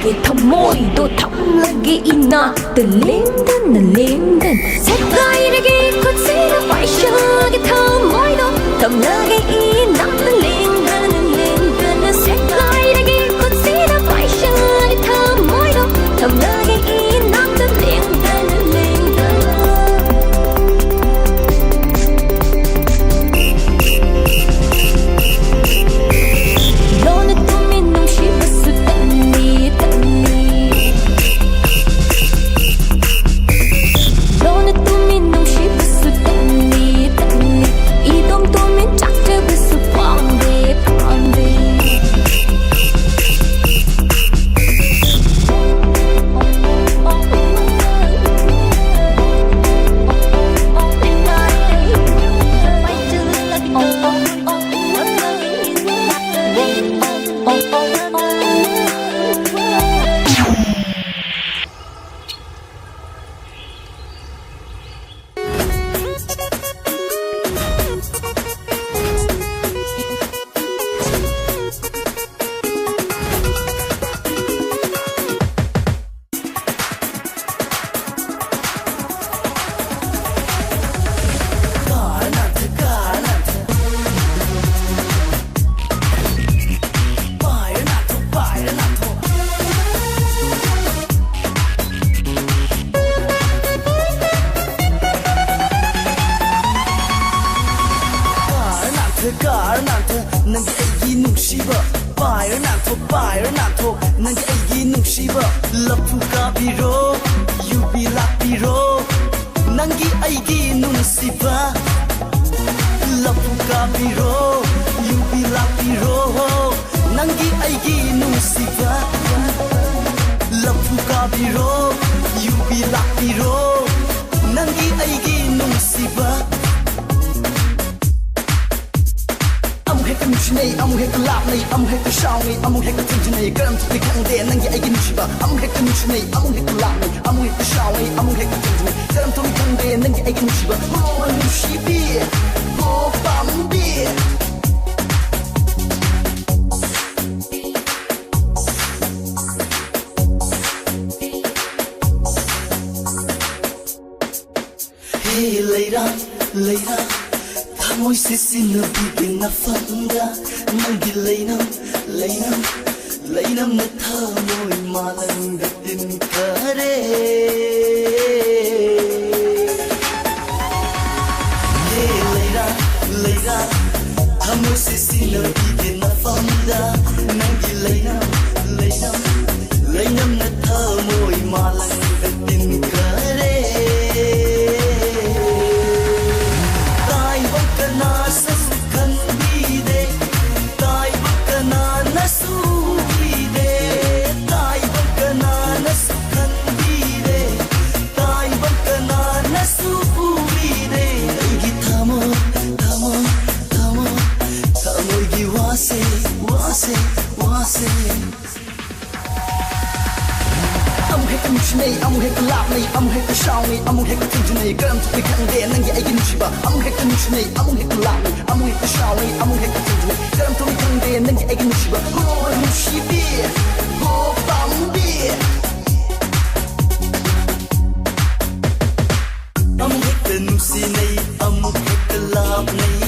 게 ꯊꯃꯣꯏꯗꯣ ꯊꯝꯂꯒꯦ 이나ꯛꯇ ꯂꯦꯡꯗꯅ ꯂꯦꯡꯗꯅ 색깔이라게 콧질러 파이셔게 ꯊꯃꯣ이도 ꯊꯝꯂꯒꯦ 이나ꯛꯇ 랭가는 랭가는 색깔이라게 콧질러 파이셔게 ꯊꯃꯣ이도 ꯊꯝꯂꯒ에 이나ක්త 랭가는 랭가는 너는 꿈이 눈시봤을 때니 너는 꿈이 눈시봤을 때니 이동 꿈이 짝잡았을 밤에 nangi aigi nungsiba Fire nanto nangi aigi nungsiba Lapu kabiro yubi lapiro nangi aigi nungsiba Lapu kabiro yubi lapiro nangi aigi nungsiba Lapu kabiro yubi lapiro nangi aigi nungsiba amu hek lap nei amu hek shaw nei amu hek tinj nei karam tu khang de nangi ai gin shiba amu hek nush nei amu hek lap nei amu hek shaw nei amu hek tinj nei karam tu khang de nangi ai gin shiba oh nushibi oh bambi hey leira Moi se sina bigin na fanga nangi leinam na tha moi malang gatin kare ye leira moi se sina bigin na fanga nangi leinam na tha moi malang gatin kare amu hek lap nei amu hek shaw nei amu hek tinj nei karam tu khang de nangi ai gin shiba amu hek nush nei amu hek lap nei amu hek shaw nei amu hek tinj nei karam tu khang de nangi ai gin shiba oh nushibi oh bambi amu hek nusi nei amu hek lap nei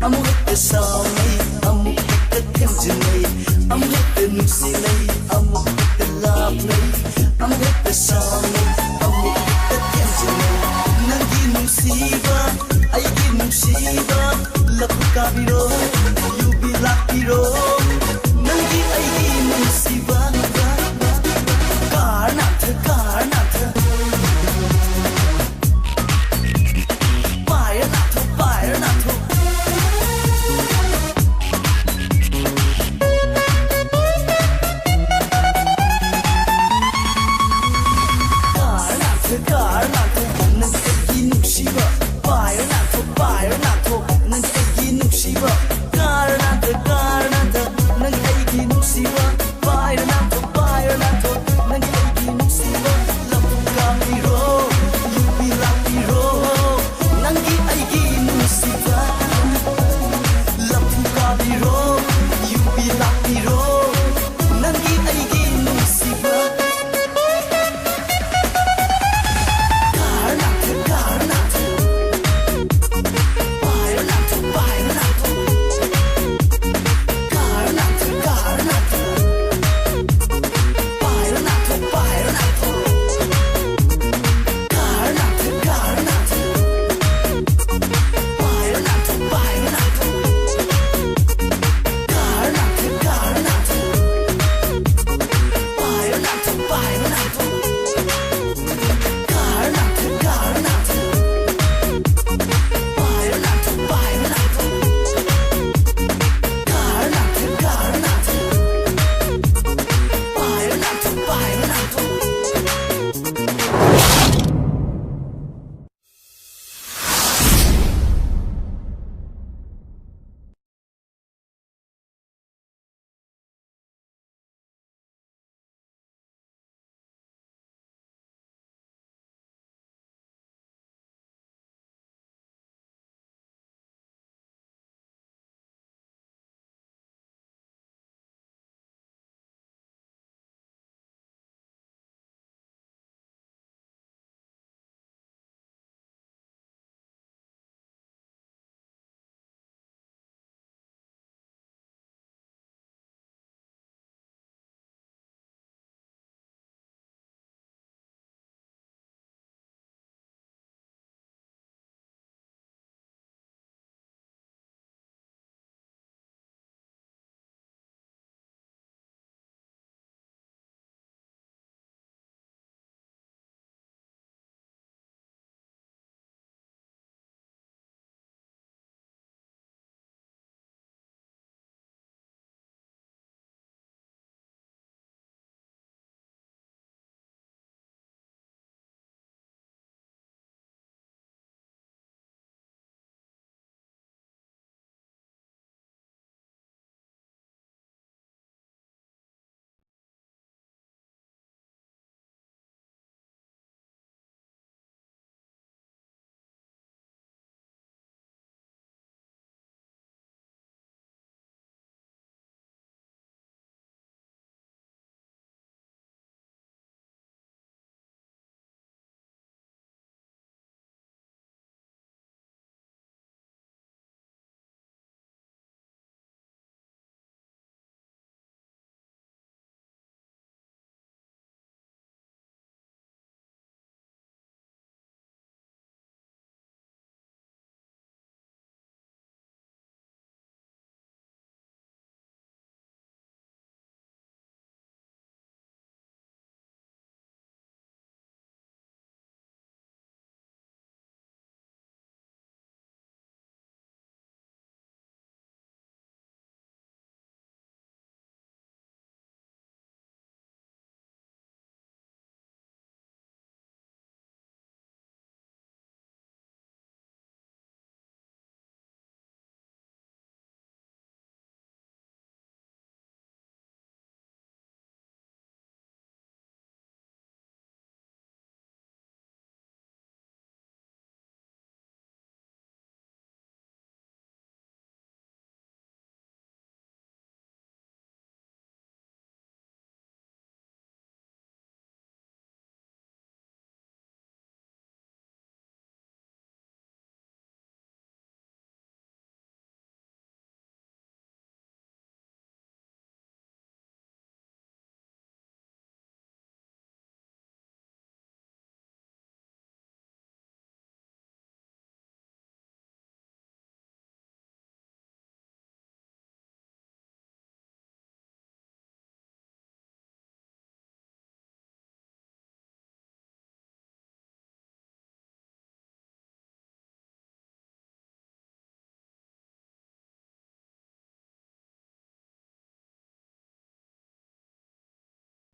amu hek shaw nei amu hek tinj nei amu hek nusi nei amu hek lap nei amu hek shaw nei amu hek tinj nei nangi nusiba ai gin nusiba lapu kabiro